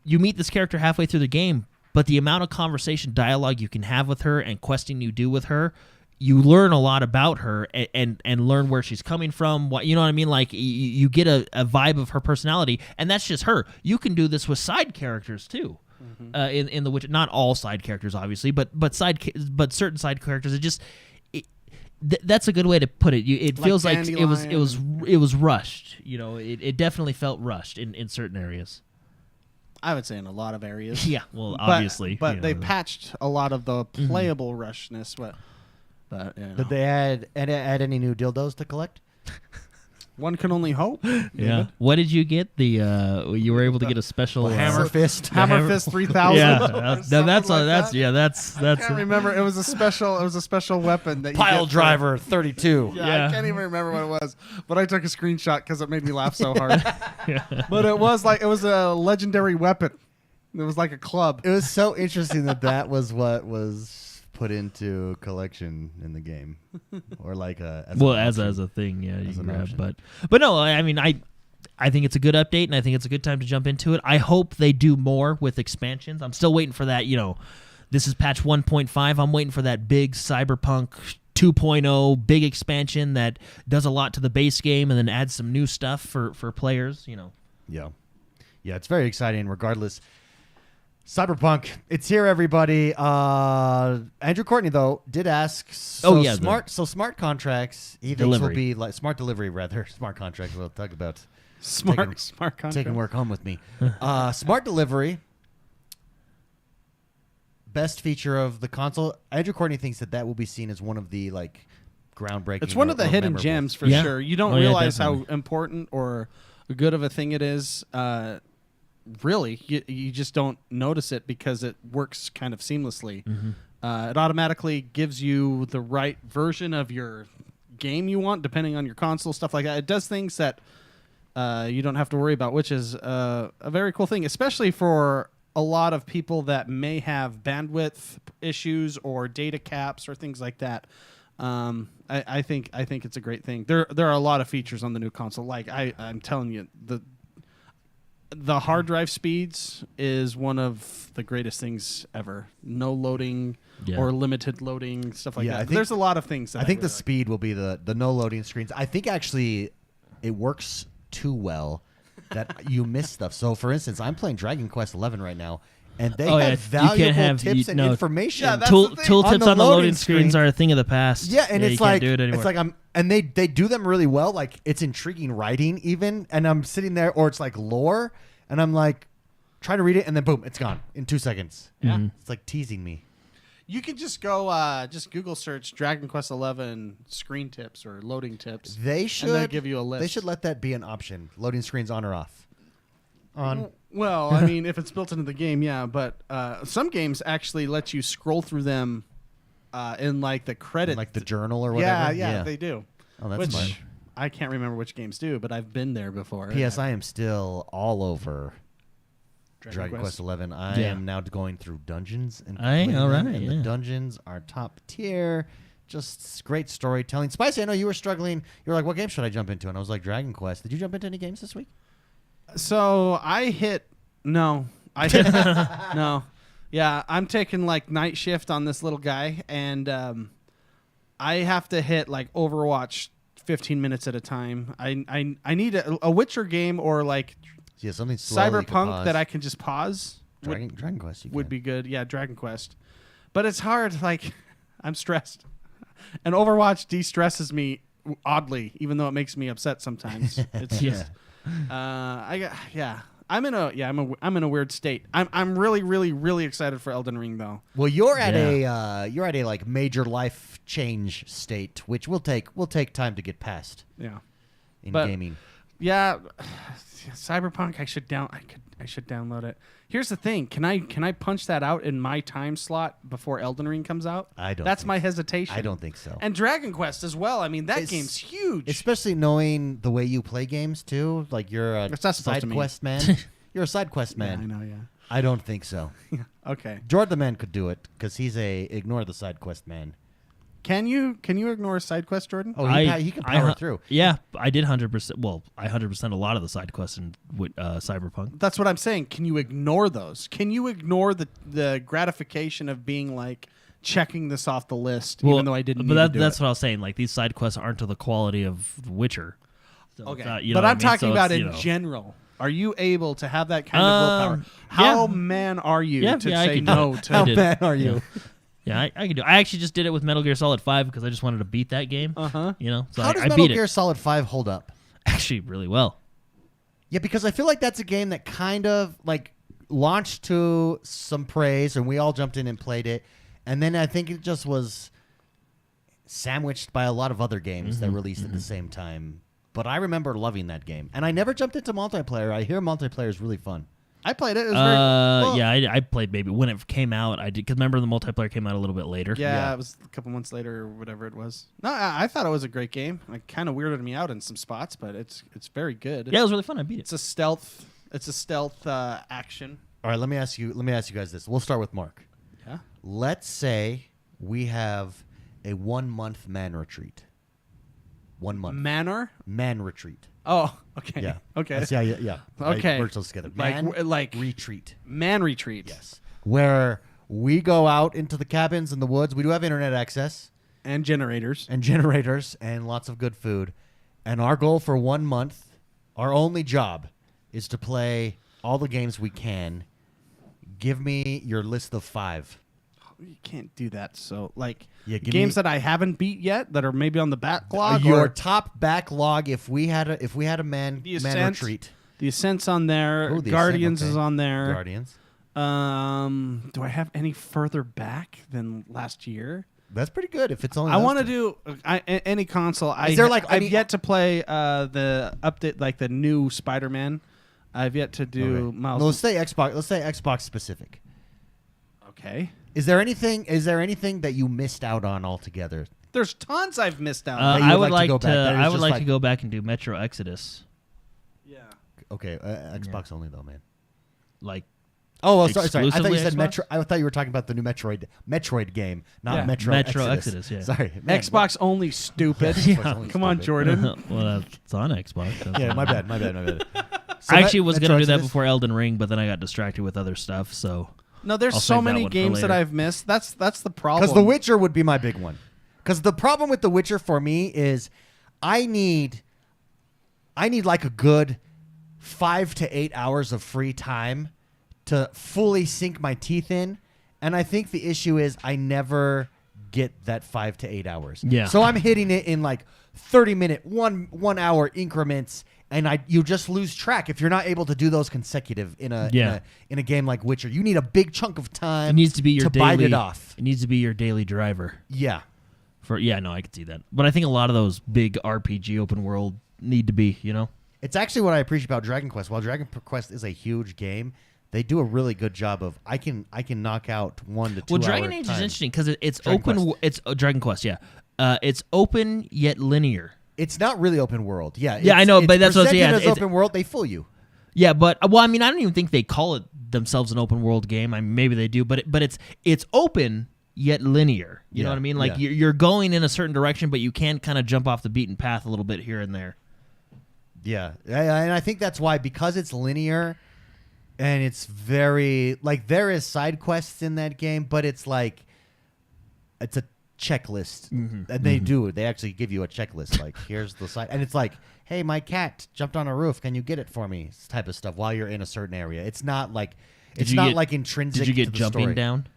S3: You meet this character halfway through the game, but the amount of conversation, dialogue you can have with her and questing you do with her, you learn a lot about her and learn where she's coming from. You know what I mean? Like, you get a vibe of her personality, and that's just her. You can do this with side characters, too. In the Witcher, not all side characters, obviously, but certain side characters. It just... that's a good way to put it. It feels like it was rushed. It definitely felt rushed in certain areas.
S2: I would say in a lot of areas.
S3: Yeah, well, obviously,
S2: but they patched a lot of the playable rushness. But
S1: did they add any new dildos to collect?
S2: One can only hope.
S3: Yeah. What did you get? You were able to get a special
S1: Hammer Fist.
S2: Hammer Fist 3000.
S3: Yeah, that's
S2: I can't remember. It was a special weapon that
S1: Pile
S2: you get
S1: Driver 32.
S2: Yeah, I can't even remember what it was, but I took a screenshot because it made me laugh so hard. But it was a legendary weapon. It was like a club.
S1: It was so interesting that was what was put into collection in the game, or like as
S3: a thing, yeah, you can grab. But no, I mean, I think it's a good update, and I think it's a good time to jump into it. I hope they do more with expansions. I'm still waiting for that. This is patch 1.5. I'm waiting for that big Cyberpunk 2.0 big expansion that does a lot to the base game and then adds some new stuff for players.
S1: Yeah, it's very exciting. Regardless. Cyberpunk, it's here, everybody. Andrew Courtney, though, did ask. Smart contracts. He thinks will be like smart delivery, rather. Smart contracts. We'll talk about
S2: smart contracts.
S1: Taking work home with me. Smart delivery. Best feature of the console. Andrew Courtney thinks that will be seen as one of the groundbreaking.
S2: It's one of the hidden gems for sure. You don't realize how important or good of a thing it is. Really, you just don't notice it because it works kind of seamlessly. It automatically gives you the right version of your game you want, depending on your console, stuff like that. It does things that you don't have to worry about, which is a very cool thing, especially for a lot of people that may have bandwidth issues or data caps or things like that. I think it's a great thing. There are a lot of features on the new console. Like I'm telling you, the hard drive speeds is one of the greatest things ever. No loading or limited loading, stuff like that. There's a lot of things.
S1: I think the speed will be the no loading screens. I think actually it works too well that you miss stuff. So, for instance, I'm playing Dragon Quest XI right now, and they have valuable tips and information.
S3: Yeah, tooltips on the loading screens are a thing of the past.
S1: Yeah, and it's like
S3: do it anymore.
S1: It's like and they do them really well. Like, it's intriguing writing even, and I'm sitting there, or it's like lore, and I'm like trying to read it, and then boom, it's gone in 2 seconds.
S2: Yeah,
S1: it's like teasing me.
S2: You can just go, just Google search Dragon Quest XI screen tips or loading tips.
S1: They should,
S2: and they'll give you a list.
S1: They should let that be an option. Loading screens on or off. On.
S2: Well, I mean, if it's built into the game, yeah. But some games actually let you scroll through them in like the credit,
S1: like the journal or whatever.
S2: Yeah, they do.
S1: Oh, that's fine.
S2: I can't remember which games do, but I've been there before.
S1: P.S. I am still all over Dragon Quest 11. I am now going through dungeons and the dungeons are top tier. Just great storytelling. Spicy, I know you were struggling. You were like, what game should I jump into? And I was like, Dragon Quest. Did you jump into any games this week?
S2: So no. Yeah, I'm taking like night shift on this little guy, and I have to hit like Overwatch 15 minutes at a time. I need a Witcher game or like
S1: something
S2: Cyberpunk that I can just pause.
S1: Dragon Quest
S2: would be good. Yeah, Dragon Quest. But it's hard. Like, I'm stressed. And Overwatch de-stresses me oddly, even though it makes me upset sometimes. It's just, I'm in a weird state. I'm really, really, really excited for Elden Ring though.
S1: Well, you're at a like major life change state, which will take time to get past.
S2: Yeah.
S1: In gaming.
S2: Yeah, Cyberpunk. I should download it. Here's the thing: can I punch that out in my time slot before Elden Ring comes out?
S1: I don't.
S2: That's my hesitation.
S1: I don't think so.
S2: And Dragon Quest as well. I mean, that game's huge.
S1: Especially knowing the way you play games too. Like you're a side quest man. You're a side quest man.
S2: Yeah, I know. Yeah.
S1: I don't think so.
S2: Okay.
S1: Jordan the Man could do it because he's a ignore the side quest man.
S2: Can you ignore a side quest, Jordan?
S1: Oh, he can power through.
S3: Yeah, I did 100%. Well, I 100% a lot of the side quests in Cyberpunk.
S2: That's what I'm saying. Can you ignore those? Can you ignore the gratification of being like checking this off the list, even though I didn't?
S3: But that's what I was saying. Like these side quests aren't to the quality of The Witcher. So
S2: okay, but I'm talking about in general. Are you able to have that kind of willpower? How man are you to say no to?
S1: How man are you?
S3: Yeah, I can do it. I actually just did it with Metal Gear Solid 5 because I just wanted to beat that game.
S2: Uh-huh.
S3: So
S1: How does
S3: I
S1: Metal
S3: beat
S1: Gear
S3: it.
S1: Solid 5 hold up?
S3: Actually, really well.
S1: Yeah, because I feel like that's a game that kind of like launched to some praise, and we all jumped in and played it. And then I think it just was sandwiched by a lot of other games that released at the same time. But I remember loving that game. And I never jumped into multiplayer. I hear multiplayer is really fun.
S2: I played it. It was very well.
S3: Yeah, I played maybe when it came out. I did because remember the multiplayer came out a little bit later.
S2: Yeah, it was a couple months later or whatever it was. No, I thought it was a great game. It kind of weirded me out in some spots, but it's very good.
S3: Yeah, it was really fun. I beat it.
S2: It's a stealth action.
S1: All right, let me ask you guys this. We'll start with Mark.
S2: Yeah.
S1: Let's say we have a 1 month man retreat. 1 month. Man retreat.
S2: Oh, okay.
S1: Yeah.
S2: Okay.
S1: Yeah.
S2: Okay.
S1: Merge those together.
S2: Like
S1: retreat.
S2: Man retreat.
S1: Yes. Where we go out into the cabins in the woods. We do have internet access.
S2: And generators.
S1: And lots of good food. And our goal for 1 month, our only job, is to play all the games we can. Give me your list of 5.
S2: You can't do that. So, like,
S1: games
S2: that I haven't beat yet that are maybe on the backlog.
S1: Your top backlog. If we had a man retreat.
S2: The Ascent's on there.
S1: Ooh,
S2: Guardians
S1: Ascent,
S2: is on there.
S1: Guardians.
S2: Do I have any further back than last year?
S1: That's pretty good. If it's only,
S2: I want to do any console. I've yet to play the update, like the new Spider-Man. I've yet to do Miles.
S1: No, let's say Xbox. Let's say Xbox specific.
S2: Okay.
S1: Is there anything that you missed out on altogether?
S2: There's tons I've missed out.
S3: I would like to go back and do Metro Exodus.
S2: Yeah.
S1: Okay, Xbox only though, man.
S3: Like.
S1: Oh, sorry. I thought you said
S3: Xbox?
S1: Metro. I thought you were talking about the new Metroid game, not Metro
S3: Exodus. Yeah.
S1: Sorry, man.
S2: Xbox only, stupid.
S1: Come
S2: on, Jordan.
S3: Well, it's on Xbox.
S1: Yeah, my bad. So
S3: I actually was going to do that
S1: Exodus?
S3: before Elden Ring, but then I got distracted with other stuff. So
S2: no, there's so many games that I've missed. That's the problem.
S1: Because The Witcher would be my big one. Because the problem with The Witcher for me is, I need like a good 5 to 8 hours of free time to fully sink my teeth in, and I think the issue is I never get that 5 to 8 hours.
S3: Yeah.
S1: So I'm hitting it in like 30-minute, 1 hour increments, and you just lose track if you're not able to do those consecutive in a game like Witcher. You need a big chunk of time.
S3: It needs to be your daily,
S1: bite it off.
S3: It needs to be your daily driver.
S1: Yeah.
S3: I could see that. But I think a lot of those big RPG open world need to be,
S1: It's actually what I appreciate about Dragon Quest. While Dragon Quest is a huge game, they do a really good job of I can knock out 1 to 2 hours.
S3: Well, Dragon Age is interesting because it's
S1: Dragon
S3: open.
S1: Quest.
S3: It's Dragon Quest, yeah. It's open yet linear.
S1: It's not really open world. Yeah,
S3: Yeah, I know, but that's what I'm saying.
S1: As open world, they fool you.
S3: Yeah, but I don't even think they call it themselves an open world game. I mean, maybe they do, but it's open yet linear. You know what I mean? Like you're going in a certain direction, but you can kind of jump off the beaten path a little bit here and there.
S1: Yeah, and I think that's why, because it's linear, and it's very like, there is side quests in that game, but it's like it's a checklist, and they actually give you a checklist. Like, here's the side, and it's like, hey, my cat jumped on a roof. Can you get it for me? This type of stuff while you're in a certain area. It's not like like intrinsic.
S3: Did you get
S1: to the
S3: jumping
S1: story.
S3: down?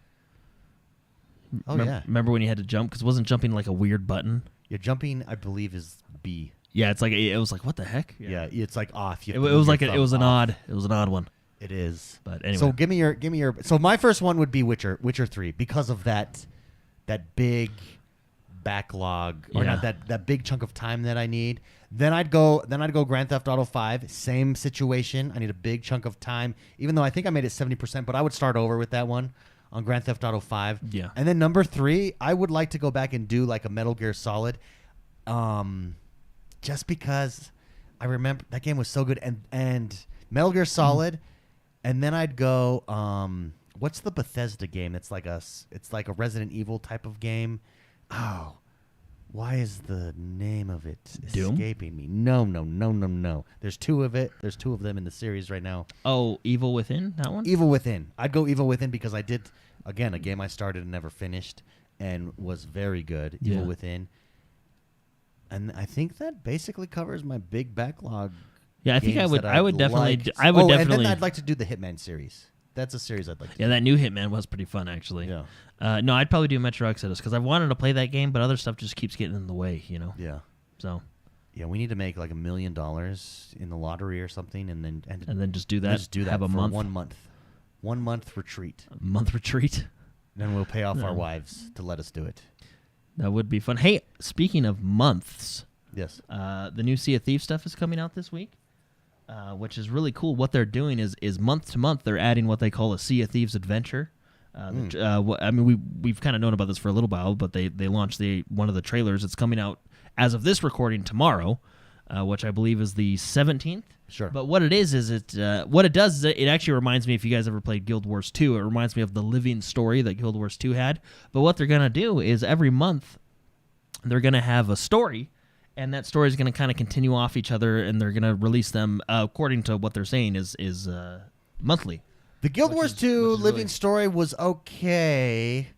S1: Oh yeah.
S3: Remember when you had to jump? Because wasn't jumping like a weird button?
S1: Yeah, jumping, I believe, is B.
S3: Yeah, it's like it was like, what the heck?
S1: Yeah, it's like off.
S3: It was like it was an odd one.
S1: It is.
S3: But anyway,
S1: so give me your. So my first one would be Witcher 3, because of that big backlog, or not that big chunk of time that I need. Then I'd go Grand Theft Auto 5. Same situation. I need a big chunk of time, even though I think I made it 70%. But I would start over with that one on Grand Theft Auto 5.
S3: Yeah.
S1: And then number 3, I would like to go back and do like a Metal Gear Solid, just because I remember that game was so good. And Metal Gear Solid, and then I'd go. What's the Bethesda game? It's like a Resident Evil type of game. Oh, why is the name of it
S3: Doom?
S1: escaping me? No. There's 2 of it. There's 2 of them in the series right now.
S3: Oh, Evil Within, that one?
S1: Evil Within. I'd go Evil Within because I did, again, a game I started and never finished and was very good.
S3: Yeah.
S1: Evil Within. And I think that basically covers my big backlog.
S3: Yeah, I think I would definitely.
S1: Like.
S3: I would definitely.
S1: And then I'd like to do the Hitman series. That's a series I'd like to do.
S3: Yeah, that new Hitman was pretty fun, actually.
S1: Yeah.
S3: No, I'd probably do Metro Exodus because I wanted to play that game, but other stuff just keeps getting in the way, you know?
S1: Yeah.
S3: So.
S1: Yeah, we need to make like $1 million in the lottery or something, and then
S3: just do that.
S1: Just do that
S3: have
S1: for
S3: a month.
S1: 1 month. 1 month retreat.
S3: A month retreat.
S1: Then we'll pay off our wives to let us do it.
S3: That would be fun. Hey, speaking of months,
S1: Yes.
S3: the new Sea of Thieves stuff is coming out this week, which is really cool. What they're doing is month to month they're adding what they call a Sea of Thieves adventure. I mean, we've kind of known about this for a little while, but they launched one of the trailers. It's coming out as of this recording tomorrow, which I believe is the 17th.
S1: Sure.
S3: But what it is what it does is it actually reminds me, if you guys ever played Guild Wars 2, it reminds me of the living story that Guild Wars 2 had. But what they're going to do is every month they're going to have a story, and that story is going to kind of continue off each other, and they're going to release them, according to what they're saying, is monthly.
S1: The Guild Wars 2 living story was okay.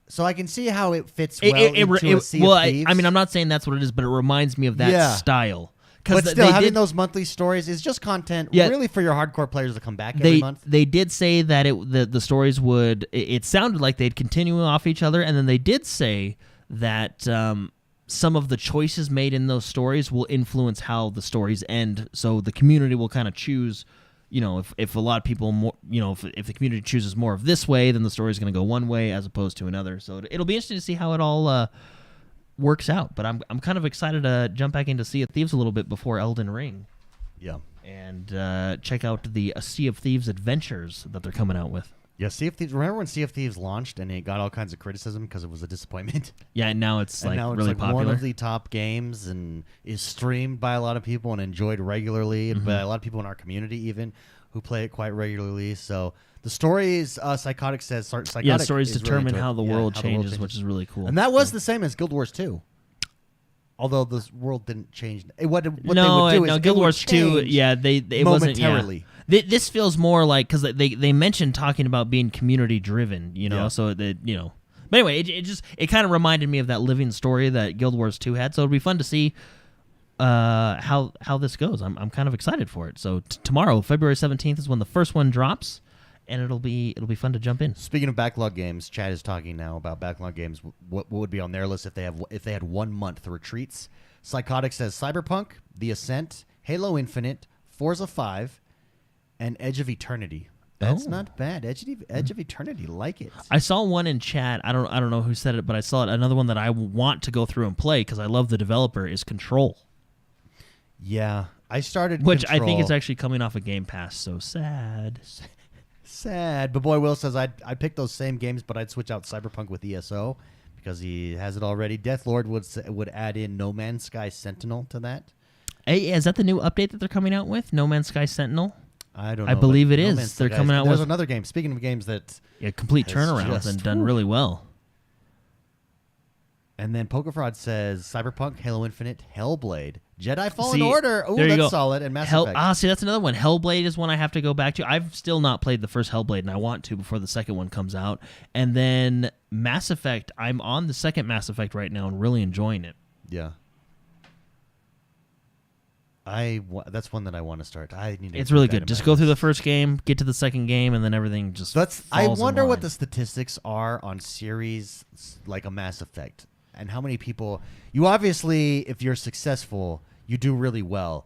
S1: So I can see how it fits well into a Sea of Thieves.
S3: I mean, I'm not saying that's what it is, but it reminds me of that style.
S1: But still, having those monthly stories is just content really for your hardcore players to come back every month.
S3: They did say that the stories would... It sounded like they'd continue off each other, and then they did say that some of the choices made in those stories will influence how the stories end, so the community will kind of choose... You know, if a lot of people more, you know, if the community chooses more of this way, then the story is going to go one way as opposed to another. So it'll be interesting to see how it all works out. But I'm kind of excited to jump back into Sea of Thieves a little bit before Elden Ring.
S1: Yeah.
S3: And check out the Sea of Thieves adventures that they're coming out with.
S1: Yeah, Sea of Thieves. Remember when Sea of Thieves launched and it got all kinds of criticism because it was a disappointment?
S3: Yeah, and now it's
S1: now
S3: really
S1: it's
S3: popular.
S1: One of the top games and is streamed by a lot of people and enjoyed regularly by a lot of people in our community even who play it quite regularly. So the stories, Psychotic says,
S3: stories determine how the world changes, which is really cool.
S1: And that was the same as Guild Wars 2. Although the world didn't change. What they would do is
S3: Guild Wars 2, it wasn't
S1: momentarily.
S3: This feels more like, because they mentioned talking about being community driven, you know, so that, you know. But anyway, it kind of reminded me of that living story that Guild Wars 2 had. So it'll be fun to see how this goes. I'm kind of excited for it. So tomorrow, February 17th, is when the first one drops, and it'll be fun to jump in.
S1: Speaking of backlog games, Chad is talking now about backlog games. What would be on their list if they had 1 month retreats? Psychotic says Cyberpunk, The Ascent, Halo Infinite, Forza 5, and Edge of Eternity. That's not bad. Edge of Eternity, like it.
S3: I saw one in chat. I don't know who said it, but I saw it. Another one that I want to go through and play because I love the developer is Control.
S1: Yeah, I started
S3: Which
S1: Control.
S3: I think is actually coming off of Game Pass, so sad.
S1: Sad. But Boy Will says I'd pick those same games, but I'd switch out Cyberpunk with ESO because he has it already. Deathlord would add in No Man's Sky Sentinel to that.
S3: Hey, is that the new update that they're coming out with? No Man's Sky Sentinel?
S1: I don't know.
S3: I believe it
S1: No
S3: is.
S1: Man's
S3: They're
S1: Sky-
S3: coming out
S1: There's
S3: with
S1: another game. Speaking of games that...
S3: complete
S1: has
S3: turnarounds
S1: just-
S3: and done really well.
S1: And then Pokerfraud says Cyberpunk, Halo Infinite, Hellblade, Jedi Fallen
S3: See,
S1: Order. Oh,
S3: there you
S1: that's
S3: go.
S1: solid. And Mass Effect.
S3: See, that's another one. Hellblade is one I have to go back to. I've still not played the first Hellblade, and I want to before the second one comes out. And then Mass Effect. I'm on the second Mass Effect right now and really enjoying it.
S1: Yeah. That's one that I want to start. I need to
S3: It's
S1: put
S3: really
S1: that in
S3: good. Just
S1: my
S3: go through the
S1: list.
S3: first game, get to the second game, and then everything just
S1: I
S3: falls in
S1: wonder what
S3: line.
S1: the statistics are on series like a Mass Effect and how many people. You obviously, if you're successful, you do really well.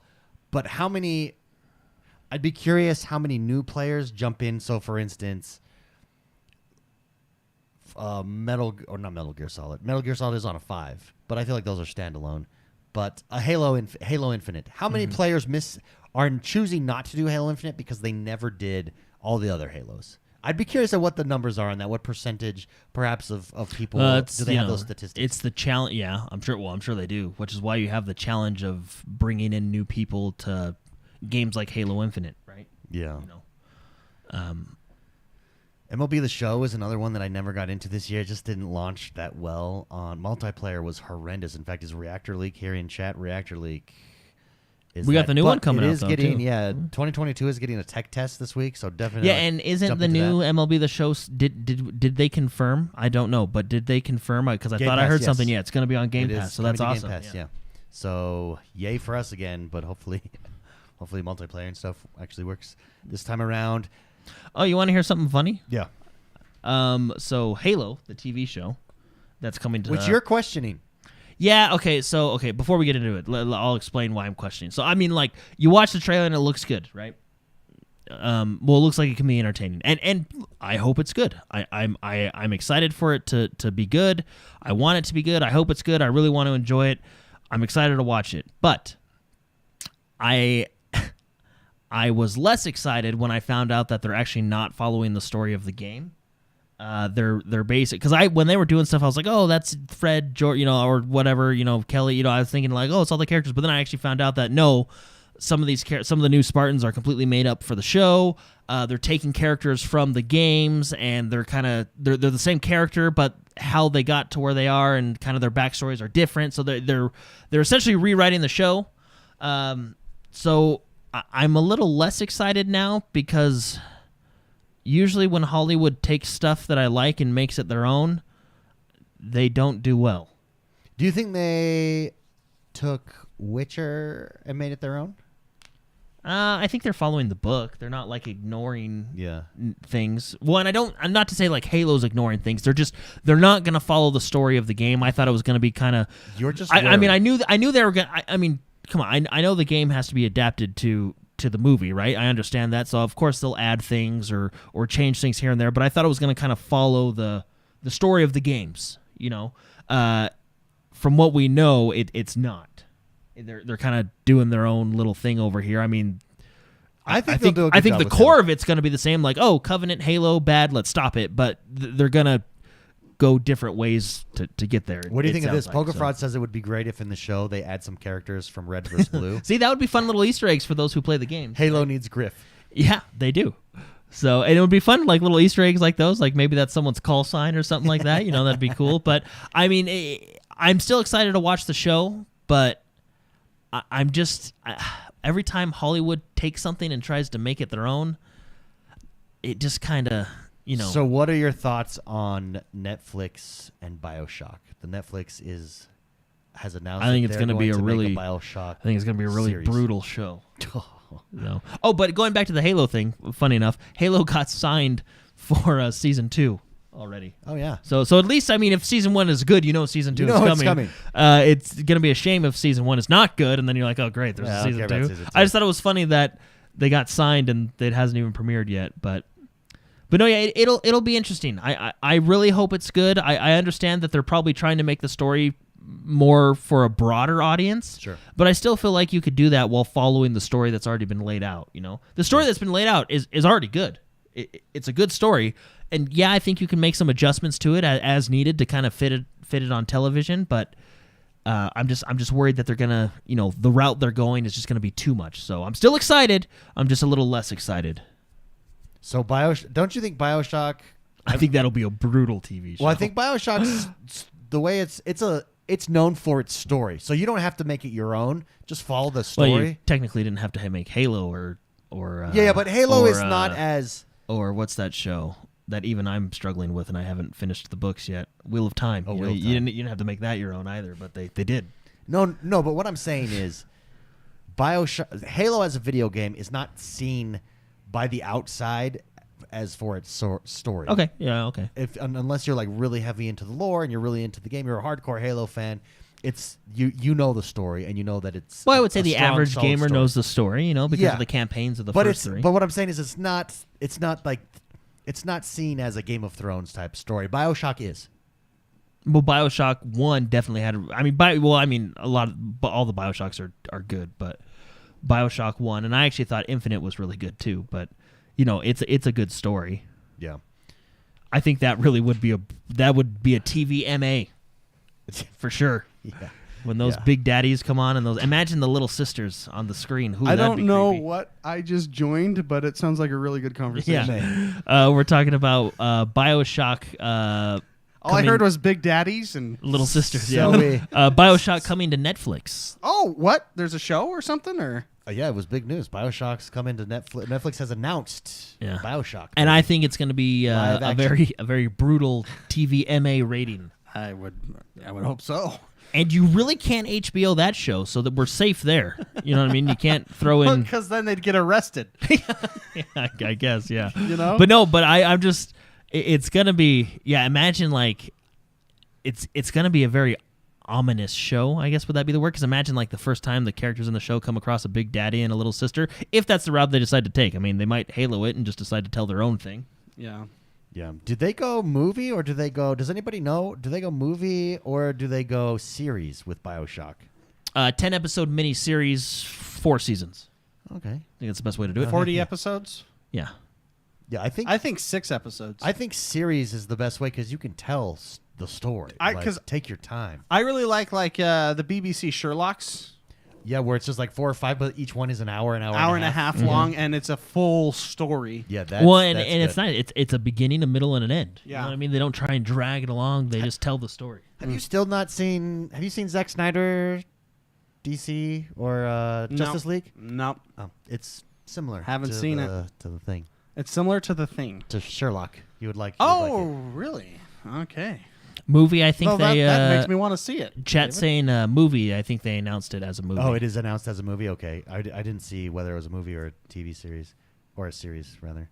S1: But how many? I'd be curious how many new players jump in. So, for instance, Metal Gear Solid. Metal Gear Solid is on a 5, but I feel like those are standalone. But a Halo Infinite. How many players are choosing not to do Halo Infinite because they never did all the other Halos? I'd be curious at what the numbers are on that. What percentage, perhaps, of people do they have those statistics?
S3: It's the challenge. Yeah, I'm sure. Well, I'm sure they do. Which is why you have the challenge of bringing in new people to games like Halo Infinite, right?
S1: Yeah.
S3: You know,
S1: MLB The Show is another one that I never got into this year. It just didn't launch that well. Multiplayer was horrendous. In fact, is Reactor League here in chat? Reactor League.
S3: We got the new one coming out, though,
S1: getting,
S3: too.
S1: Yeah, 2022 is getting a tech test this week, so definitely.
S3: yeah, and isn't
S1: jump
S3: the
S1: into
S3: new
S1: that.
S3: MLB The Show? Did they confirm? I don't know, but did they confirm? Because I
S1: Game
S3: thought I
S1: Pass,
S3: heard
S1: yes.
S3: something. Yeah, it's going to be on Game
S1: It is
S3: Pass, so
S1: coming
S3: that's
S1: to
S3: awesome.
S1: Game Pass, yeah. So yay for us again, but hopefully multiplayer and stuff actually works this time around.
S3: Oh, you want to hear something funny?
S1: Yeah.
S3: So Halo, the TV show, that's coming to
S1: Which you're questioning.
S3: Yeah, okay, before we get into it, I'll explain why I'm questioning. So, I mean, like, you watch the trailer and it looks good, right? Well, it looks like it can be entertaining. And I hope it's good. I'm excited for it to be good. I want it to be good. I hope it's good. I really want to enjoy it. I'm excited to watch it. But I was less excited when I found out that they're actually not following the story of the game. They're basic, because when they were doing stuff, I was like, oh, that's Fred, George, or whatever, Kelly, I was thinking like, oh, it's all the characters, but then I actually found out that no, some of the new Spartans are completely made up for the show. They're taking characters from the games, and they're the same character, but how they got to where they are and kind of their backstories are different. So they're essentially rewriting the show. So I'm a little less excited now, because usually when Hollywood takes stuff that I like and makes it their own, they don't do well.
S1: Do you think they took Witcher and made it their own?
S3: I think they're following the book. They're not like ignoring things. Well, and I'm not to say like Halo's ignoring things. They're not going to follow the story of the game. I thought it was going to be kind of.
S1: You're just.
S3: I mean, I knew they were going. I mean, come on. I know the game has to be adapted to the movie, right? I understand that. So of course they'll add things or change things here and there. But I thought it was going to kind of follow the story of the games. From what we know, it's not. They're kind of doing their own little thing over here. I mean,
S1: I think they'll do a good
S3: I think
S1: job
S3: the
S1: with
S3: core
S1: Halo.
S3: of it's going to be the same. Like, oh, Covenant, Halo, bad. Let's stop it. But they're going to go different ways to get there.
S1: What do you think of this?
S3: Like,
S1: Poker Fraud says it would be great if in the show they add some characters from Red vs. Blue.
S3: See, that would be fun little Easter eggs for those who play the game.
S1: Halo needs Griff.
S3: Yeah, they do. So, and it would be fun, like little Easter eggs like those. Like maybe that's someone's call sign or something like that. That'd be cool. But I mean, I'm still excited to watch the show. But I'm just every time Hollywood takes something and tries to make it their own, it just kind of.
S1: So what are your thoughts on Netflix and Bioshock? The Netflix has announced.
S3: I think
S1: that
S3: it's
S1: they're
S3: going to be a
S1: make
S3: really
S1: Bioshock.
S3: I think it's going to be a really
S1: series.
S3: brutal show. Oh, but going back to the Halo thing, funny enough, Halo got signed for season 2 already.
S1: Oh yeah.
S3: So at least, I mean, if season 1 is good, season 2 is coming.
S1: It's coming.
S3: It's going to be a shame if season 1 is not good, and then you're like, oh great, there's
S1: Yeah,
S3: a
S1: I don't
S3: season
S1: care
S3: 2.
S1: about season 2.
S3: I just thought it was funny that they got signed and it hasn't even premiered yet, but no, yeah, it'll be interesting. I really hope it's good. I understand that they're probably trying to make the story more for a broader audience.
S1: Sure.
S3: But I still feel like you could do that while following the story that's already been laid out, The story that's been laid out is already good. it's a good story, and yeah, I think you can make some adjustments to it as needed to kind of fit it on television. But I'm just worried that they're gonna, the route they're going is just gonna be too much. So I'm still excited. I'm just a little less excited.
S1: So don't you think Bioshock?
S3: I think that'll be a brutal TV show.
S1: Well, I think Bioshock's the way it's known for its story, so you don't have to make it your own. Just follow the story.
S3: Well, you technically didn't have to make Halo or
S1: yeah, but Halo is not as.
S3: Or what's that show that even I'm struggling with, and I haven't finished the books yet? Wheel of Time.
S1: Oh,
S3: You didn't have to make that your own either, but they did.
S1: No, but what I'm saying is, Bioshock, Halo as a video game is not seen by the outside as for its story.
S3: Okay, yeah, okay.
S1: Unless you're like really heavy into the lore and you're really into the game, you're a hardcore Halo fan. It's you know the story and you know that it's.
S3: Well, I would say the
S1: strong,
S3: average
S1: solid
S3: gamer
S1: story.
S3: knows the story, because of the campaigns of the first three.
S1: But what I'm saying is, it's not seen as a Game of Thrones type story. Bioshock is.
S3: Well, Bioshock 1 definitely had. All the Bioshocks are good, but Bioshock 1, and I actually thought Infinite was really good too. But it's a good story.
S1: Yeah,
S3: I think that really would be a TVMA for sure.
S1: yeah.
S3: When those big daddies come on and imagine the little sisters on the screen.
S2: I don't know what I just joined, but it sounds like a really good conversation.
S3: Yeah. We're talking about Bioshock.
S2: All I heard was big daddies and
S3: little sisters.
S1: So
S3: Yeah. Bioshock coming to Netflix.
S2: Oh, what? There's a show or something, or?
S1: Yeah, it was big news. Bioshock's coming to Netflix. Netflix has announced Bioshock,
S3: and I think it's going to be a very brutal TVMA rating.
S2: I would hope so.
S3: And you really can't HBO that show, so that we're safe there. You know what I mean? You can't throw in
S2: because then they'd get arrested.
S3: Yeah, I guess, yeah.
S2: But
S3: I'm just. It's gonna be Imagine it's gonna be a very ominous show. I guess would that be the word? Because imagine the first time the characters in the show come across a big daddy and a little sister. If that's the route they decide to take, I mean, they might Halo it and just decide to tell their own thing.
S2: Yeah.
S1: Yeah. Did they go movie or do they go? Does anybody know? Do they go movie or do they go series with Bioshock?
S3: 10-episode miniseries, 4 seasons.
S1: Okay.
S3: I think that's the best way to do it.
S2: 40 episodes.
S3: Yeah.
S1: Yeah, I think
S2: 6 episodes.
S1: I think series is the best way because you can tell the story. Take your time.
S2: I really like the BBC Sherlock's.
S1: Yeah, where it's just 4 or 5, but each one is an hour and
S2: a half long, and it's a full story.
S1: Yeah,
S3: that's it's nice. It's a beginning, a middle, and an end.
S2: Yeah.
S3: You know what I mean? They don't try and drag it along. They just tell the story.
S1: Have you still not seen? Have you seen Zack Snyder, DC or Justice League?
S2: Nope.
S1: Oh, it's similar.
S2: Haven't seen it
S1: to the thing.
S2: It's similar to the thing.
S1: To Sherlock. You would like.
S2: Really? Okay.
S3: Movie, I think
S2: that makes me want to see it.
S3: Chat saying movie. I think they announced it as a movie.
S1: Oh, it is announced as a movie. Okay, I didn't see whether it was a movie or a TV series, or a series rather.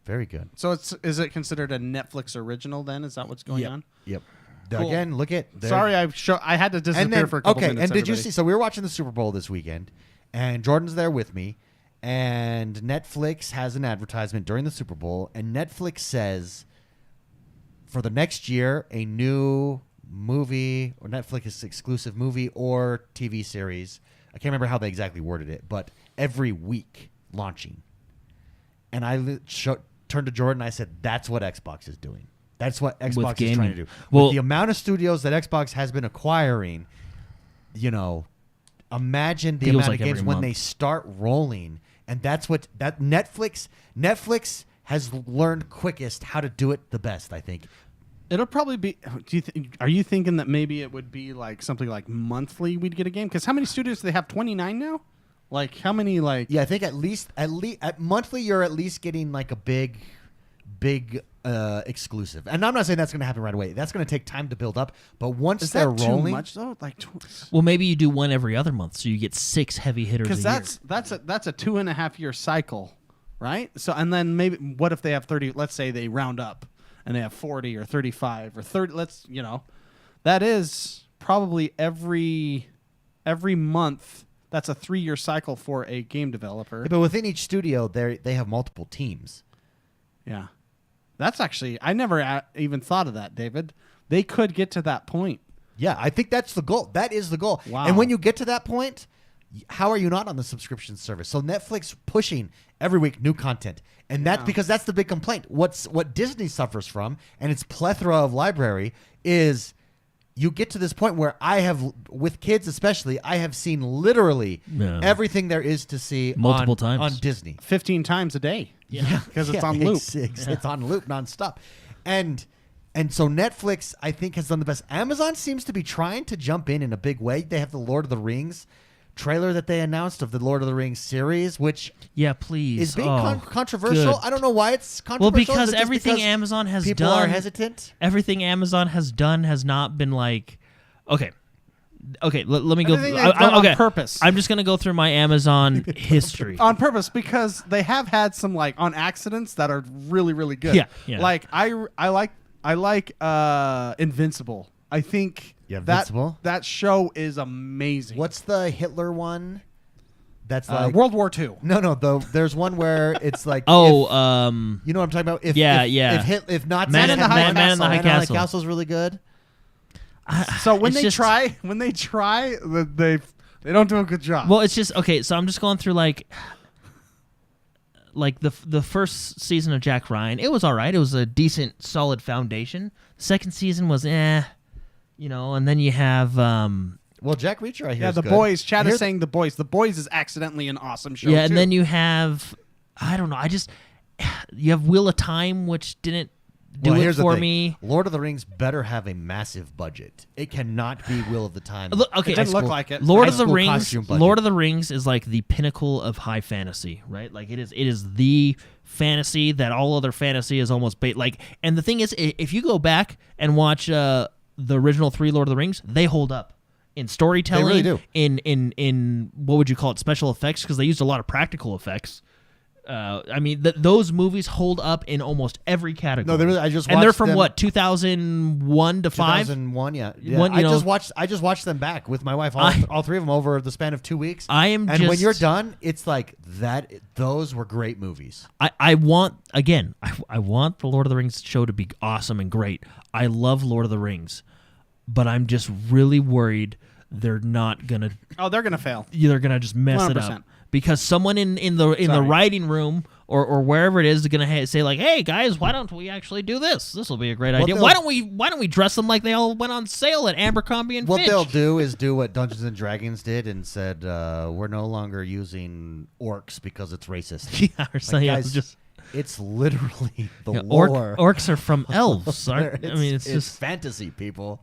S1: Very good.
S2: So is it considered a Netflix original then? Is that what's going on?
S1: Yep.
S2: Cool.
S1: Again, look at.
S2: Sorry, I had to disappear for a couple minutes.
S1: And did you see? So we were watching the Super Bowl this weekend, and Jordan's there with me, and Netflix has an advertisement during the Super Bowl, and Netflix says, for the next year, a new movie or Netflix exclusive movie or TV series. I can't remember how they exactly worded it, but every week launching. And I turned to Jordan and I said, that's what Xbox is doing. That's what Xbox is trying to do.
S3: Well,
S1: with the amount of studios that Xbox has been acquiring, imagine the amount of games when they start rolling. And that's what Netflix has learned quickest how to do it the best, I think.
S2: It'll probably be. Are you thinking that maybe it would be something like monthly we'd get a game? Because how many studios do they have? 29 now. How many?
S1: Yeah, I think at least at monthly you're at least getting a big exclusive. And I'm not saying that's going to happen right away. That's going to take time to build up. But once they're rolling,
S2: too much though?
S3: Well, maybe you do one every other month, so you get 6 heavy hitters.
S2: Because that's a 2.5 year cycle, right? So and then maybe what if they have 30? Let's say they round up. And they have 40 or 35 or 30. That is probably every month. That's a 3-year cycle for a game developer.
S1: Yeah, but within each studio, they have multiple teams.
S2: Yeah, that's actually I never even thought of that, David. They could get to that point.
S1: Yeah, I think that's the goal. That is the goal.
S2: Wow.
S1: And when you get to that point, how are you not on the subscription service? So Netflix pushing every week new content, and that's because that's the big complaint. What Disney suffers from, and its plethora of library, is you get to this point where I have, with kids especially, I have seen literally everything there is to see
S3: multiple times
S1: on Disney,
S2: 15 times a day.
S1: Yeah,
S2: because it's on loop.
S1: It's on loop nonstop, and so Netflix, I think, has done the best. Amazon seems to be trying to jump in a big way. They have the Lord of the Rings trailer that they announced of the Lord of the Rings series, which
S3: please
S1: is being controversial.
S3: good.
S1: I don't know why it's
S3: Well,
S1: controversial.
S3: because everything Amazon has
S1: people
S3: done,
S1: are hesitant.
S3: Everything Amazon has done has not been like, okay. Let me go.
S2: Everything they've done on purpose.
S3: I'm just gonna go through my Amazon history
S2: On purpose, because they have had some like on accidents that are really, really good.
S3: Yeah.
S2: Like I like Invincible. I think
S1: Invincible?
S2: that show is amazing.
S1: What's the Hitler one? That's like
S2: World War II.
S1: No. There's one where it's like
S3: you know what I'm talking
S1: about? If Nazis
S3: Man in the High Castle.
S1: Castle is really good.
S2: So when they try, they don't do a good job.
S3: Well, it's just okay. So I'm just going through like the first season of Jack Ryan. It was all right. It was a decent, solid foundation. Second season was and then you have
S1: well, Jack Reacher, I hear.
S2: The
S1: good.
S2: Boys. Chad is saying The Boys. The Boys is accidentally an awesome show.
S3: Yeah, and then you have I don't know. You have Wheel of Time, which didn't do it for me.
S1: Lord of the Rings better have a massive budget. It cannot be Wheel of the Time.
S3: Okay,
S2: it doesn't look like it.
S3: Lord of the Rings is like the pinnacle of high fantasy, right? Like it is the fantasy that all other fantasy is almost like. And the thing is, if you go back and watch the original 3 Lord of the Rings, they hold up in storytelling.
S1: They really do.
S3: In what would you call it, special effects, because they used a lot of practical effects. I mean, those movies hold up in almost every category.
S1: No,
S3: they're from what, 2001 to 5?
S1: 2001, yeah. I just watched them back with my wife, all 3 of them over the span of 2 weeks.
S3: And
S1: when you're done, it's like that. Those were great movies.
S3: I want the Lord of the Rings show to be awesome and great. I love Lord of the Rings, but I'm just really worried they're not gonna.
S2: Oh, they're gonna fail.
S3: They're gonna just mess 100%. It up. Because someone in the writing room or wherever it is going to say like, hey guys, why don't we actually do this? This will be a great idea. Why don't we dress them like they all went on sale at Abercrombie and Fitch?
S1: What they'll do is do what Dungeons and Dragons did and said, we're no longer using orcs because it's racist.
S3: Yeah, or something.
S1: Guys, it's literally the lore.
S3: Orcs are from elves. It's just
S1: fantasy, people.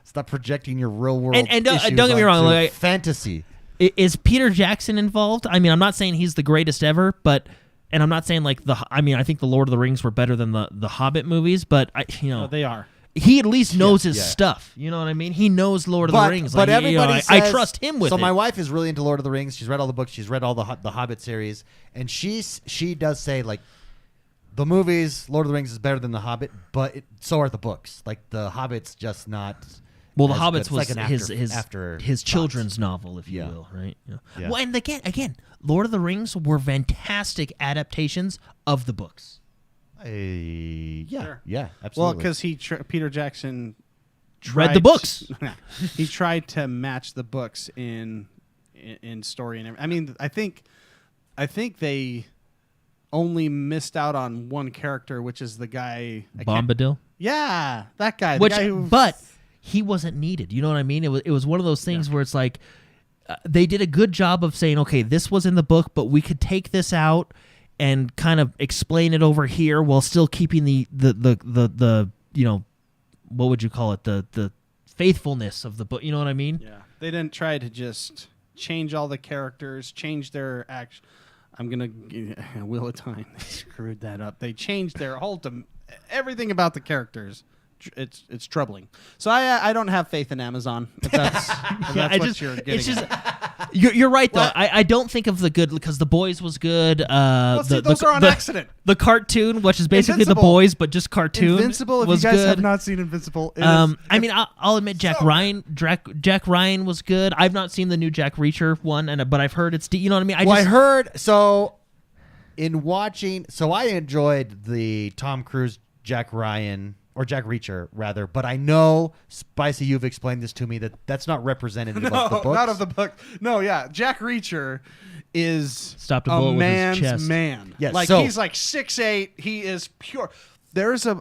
S1: Stop projecting your real world.
S3: And don't get me wrong, like,
S1: fantasy.
S3: Is Peter Jackson involved? I mean, I'm not saying he's the greatest ever, and I'm not saying like I think the Lord of the Rings were better than the Hobbit movies, but
S2: they are.
S3: He at least knows his stuff. You know what I mean? He knows Lord of the Rings.
S1: But everybody says,
S3: I trust him with it.
S1: So my wife is really into Lord of the Rings. She's read all the books. She's read all the Hobbit series, and she does say like the movies, Lord of the Rings is better than the Hobbit, but so are the books. Like the Hobbit's just not.
S3: Well, The Hobbits was
S1: like
S3: his children's novel, if you will, right?
S1: Yeah.
S3: Well, and again, Lord of the Rings were fantastic adaptations of the books.
S1: Yeah, absolutely.
S2: Well, because Peter Jackson
S3: read the books.
S2: He tried to match the books in story and everything. I mean, I think they only missed out on one character, which is the guy
S3: Bombadil.
S2: Yeah, that guy.
S3: But he wasn't needed. You know what I mean? It was one of those things where it's like they did a good job of saying, okay, this was in the book, but we could take this out and kind of explain it over here while still keeping the what would you call it, the faithfulness of the book. You know what I mean?
S2: Yeah. They didn't try to just change all the characters, change their action. I'm gonna Wheel of Time. They screwed that up. They changed their whole everything about the characters. It's troubling. So I don't have faith in Amazon. If that's what you're getting. It's just
S3: you're right though. I don't think of the good because The Boys was good.
S2: Those are on accident.
S3: The cartoon, which is basically
S2: Invincible.
S3: The Boys but just cartoon.
S2: Invincible. If
S3: was
S2: you guys
S3: good.
S2: have not seen Invincible,
S3: I mean, I'll admit Jack Ryan was good. I've not seen the new Jack Reacher one, but I've heard it's. You know what I mean?
S1: I heard so. In watching, I enjoyed the Tom Cruise Jack Ryan or Jack Reacher rather, but I know, Spicy, you've explained this to me, that's not representative of the books.
S2: Not of the book. No, yeah, Jack Reacher is
S3: Stopped a bullet with his
S2: man's
S3: chest.
S2: man.
S1: Yes,
S2: like
S1: so-
S2: he's like 6'8". He is pure.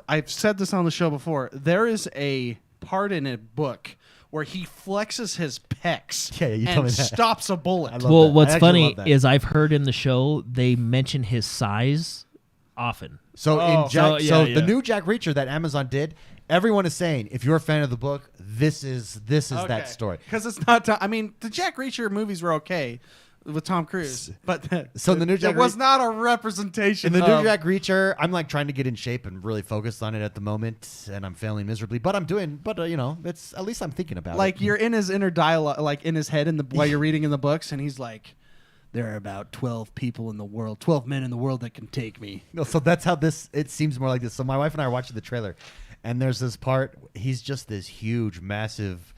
S2: I've said this on the show before. There is a part in a book where he flexes his pecs
S1: Yeah, you told
S2: and
S1: me that.
S2: stops a bullet.
S1: I love
S3: Well,
S1: that.
S3: what's
S1: I actually
S3: funny
S1: love that.
S3: is I've heard in the show they mention his size often.
S1: So
S2: Oh.
S1: in Jack, so
S3: yeah.
S1: the new Jack Reacher that Amazon did, everyone is saying if you're a fan of the book, this is that story.
S2: Because it's not. I mean, the Jack Reacher movies were okay with Tom Cruise, but
S1: So the new Jack
S2: it was
S1: Reacher-
S2: not a representation.
S1: In the new
S2: of,
S1: Jack Reacher, I'm like trying to get in shape and really focused on it at the moment, and I'm failing miserably. But I'm doing. But you know, it's at least I'm thinking about
S2: like
S1: it.
S2: you're in his inner dialogue, like in his head, while you're reading in the books, and he's like, "There are about 12 people in the world, 12 men in the world that can take me."
S1: No, so that's how this. It seems more like this. So my wife and I are watching the trailer, and there's this part. He's just this huge, massive,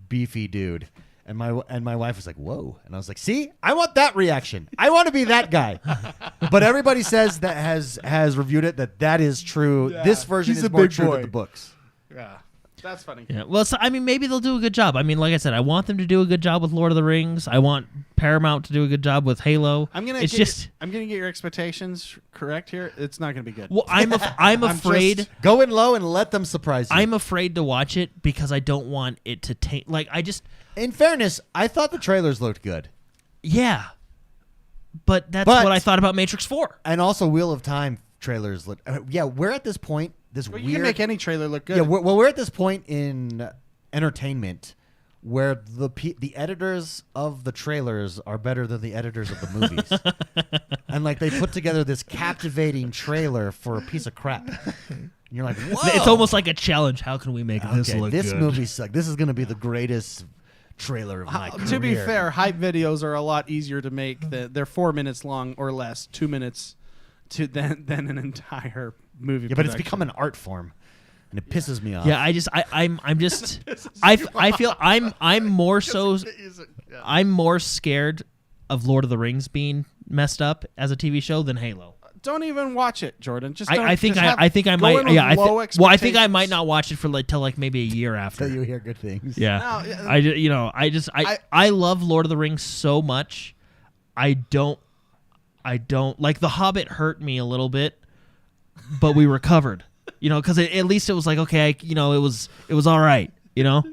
S1: beefy dude. And my wife was like, "Whoa!" And I was like, "See, I want that reaction. I want to be that guy." But everybody says that has reviewed it that is true.
S2: Yeah,
S1: This version
S2: he's
S1: is
S2: a
S1: more
S2: big
S1: true
S2: boy.
S1: than the books.
S2: Yeah, that's funny.
S3: Yeah. Well, so, I mean, maybe they'll do a good job. I mean, like I said, I want them to do a good job with Lord of the Rings. I want Paramount to do a good job with Halo.
S2: I'm gonna get your expectations correct here. It's not gonna be good.
S3: Well, I'm afraid.
S2: just-
S1: Go in low and let them surprise you.
S3: I'm afraid to watch it because I don't want it to taint. Like
S1: In fairness, I thought the trailers looked good,
S3: yeah. But that's
S1: But-
S3: what I thought about Matrix 4.
S1: and also Wheel of Time trailers look. Yeah, we're at this point. This
S2: Well,
S1: weird.
S2: you can make any trailer look good.
S1: Yeah, we're at this point in entertainment where the editors of the trailers are better than the editors of the movies, and like they put together this captivating trailer for a piece of crap. And you're like, whoa!
S3: It's almost like a challenge. How can we make this
S1: okay,
S3: look
S1: this
S3: good?
S1: movie sucks. This is going to be the greatest trailer of my career.
S2: To be fair, hype videos are a lot easier to make. They're 4 minutes long or less, 2 minutes than an entire movie.
S1: Yeah, but it's
S2: production.
S1: become an art form, and it pisses me off.
S3: Yeah, I'm just I feel I'm more so I'm more scared of Lord of the Rings being messed up as a TV show than Halo.
S2: Don't even watch it, Jordan. Just
S3: I think
S2: just
S3: I think I
S2: go
S3: might
S2: in with
S3: yeah
S2: low
S3: well I think I
S2: expectations.
S3: might not watch it for till like maybe a year after.
S1: Till you hear good things.
S3: Yeah.
S2: No, yeah.
S3: I love Lord of the Rings so much. I don't like The Hobbit hurt me a little bit, but we recovered. You know, because at least it was like okay, it was all right. You know.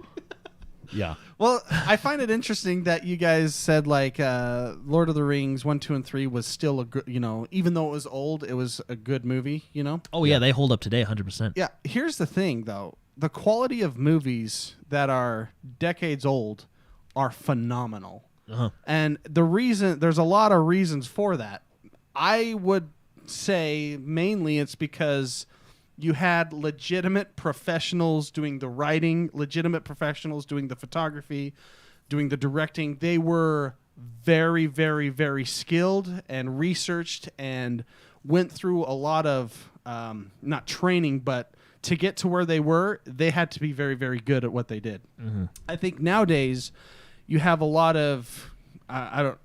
S1: Yeah.
S2: Well, I find it interesting that you guys said like Lord of the Rings 1, 2, and 3 was still a good, even though it was old, it was a good movie,
S3: Oh yeah, they hold up today 100%.
S2: Yeah, here's the thing though. The quality of movies that are decades old are phenomenal.
S3: Uh-huh.
S2: And there's a lot of reasons for that. I would say mainly it's because you had legitimate professionals doing the writing, legitimate professionals doing the photography, doing the directing. They were very, very, very skilled and researched and went through a lot of, not training, but to get to where they were, they had to be very, very good at what they did.
S3: Mm-hmm.
S2: I think nowadays you have a lot of, the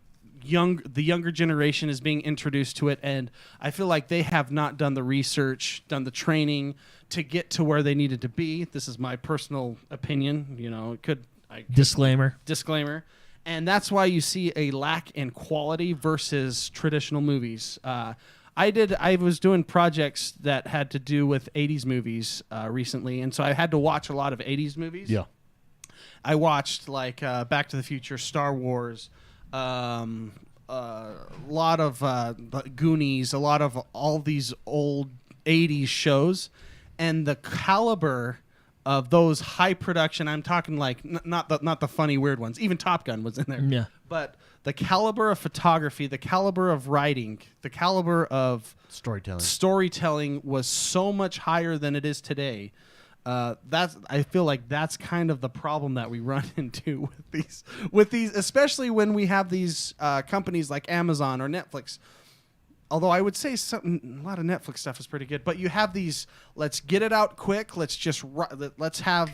S2: younger generation is being introduced to it, and I feel like they have not done the research, done the training to get to where they needed to be. This is my personal opinion. Disclaimer. And that's why you see a lack in quality versus traditional movies. I was doing projects that had to do with 80s movies recently, and so I had to watch a lot of 80s movies.
S1: Yeah.
S2: I watched like Back to the Future, Star Wars, a lot of Goonies, a lot of all these old 80s shows, and the caliber of those high production, I'm talking like not the funny weird ones, even Top Gun was in there.
S3: Yeah.
S2: But the caliber of photography, the caliber of writing, the caliber of storytelling was so much higher than it is today. I feel like that's kind of the problem that we run into with these, especially when we have these companies like Amazon or Netflix. Although I would say a lot of Netflix stuff is pretty good, but you have these. Let's get it out quick. Let's have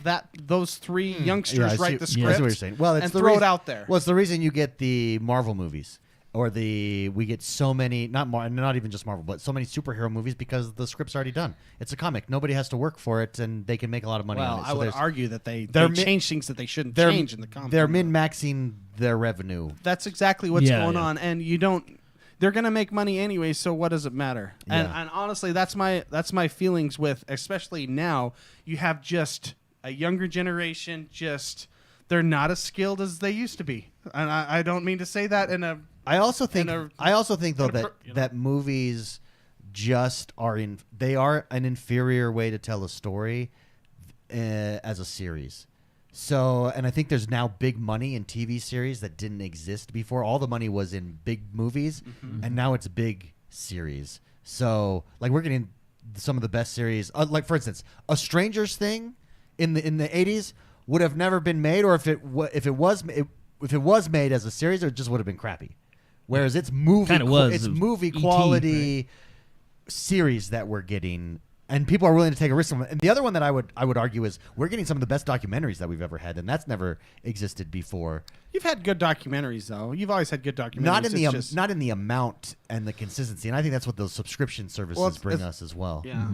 S2: those three youngsters write the script.
S1: I see what you're saying. Well, it's
S2: and
S1: the
S2: throw
S1: reason,
S2: it out there.
S1: Well, it's the reason you get the Marvel movies, we get so many not even just Marvel, but so many superhero movies because the script's already done. It's a comic. Nobody has to work for it, and they can make a lot of money on
S2: Well,
S1: it.
S2: I would argue that they change things that they shouldn't
S1: they're-
S2: change in the comic.
S1: They're min-maxing their revenue.
S2: That's exactly what's
S3: Yeah,
S2: going
S3: yeah.
S2: on, and you don't. They're gonna make money anyway, so what does it matter? And,
S1: Yeah.
S2: and honestly, that's my feelings with, especially now. You have just a younger generation. Just they're not as skilled as they used to be, and I don't mean to say that in a.
S1: I also think
S2: though
S1: that movies just they are an inferior way to tell a story as a series. So, and I think there's now big money in TV series that didn't exist before. All the money was in big movies, and now it's big series. So, like, we're getting some of the best series. Like, for instance, A Stranger's Thing in the 80s would have never been made, or if it was made as a series, it just would have been crappy. Whereas it's movie
S3: E.T.,
S1: quality series that we're getting, and people are willing to take a risk on it. And the other one that I would argue is we're getting some of the best documentaries that we've ever had, and that's never existed before.
S2: You've had good documentaries, though. You've always had good documentaries.
S1: Not in the amount and the consistency, and I think that's what those subscription services bring us as well.
S2: Yeah.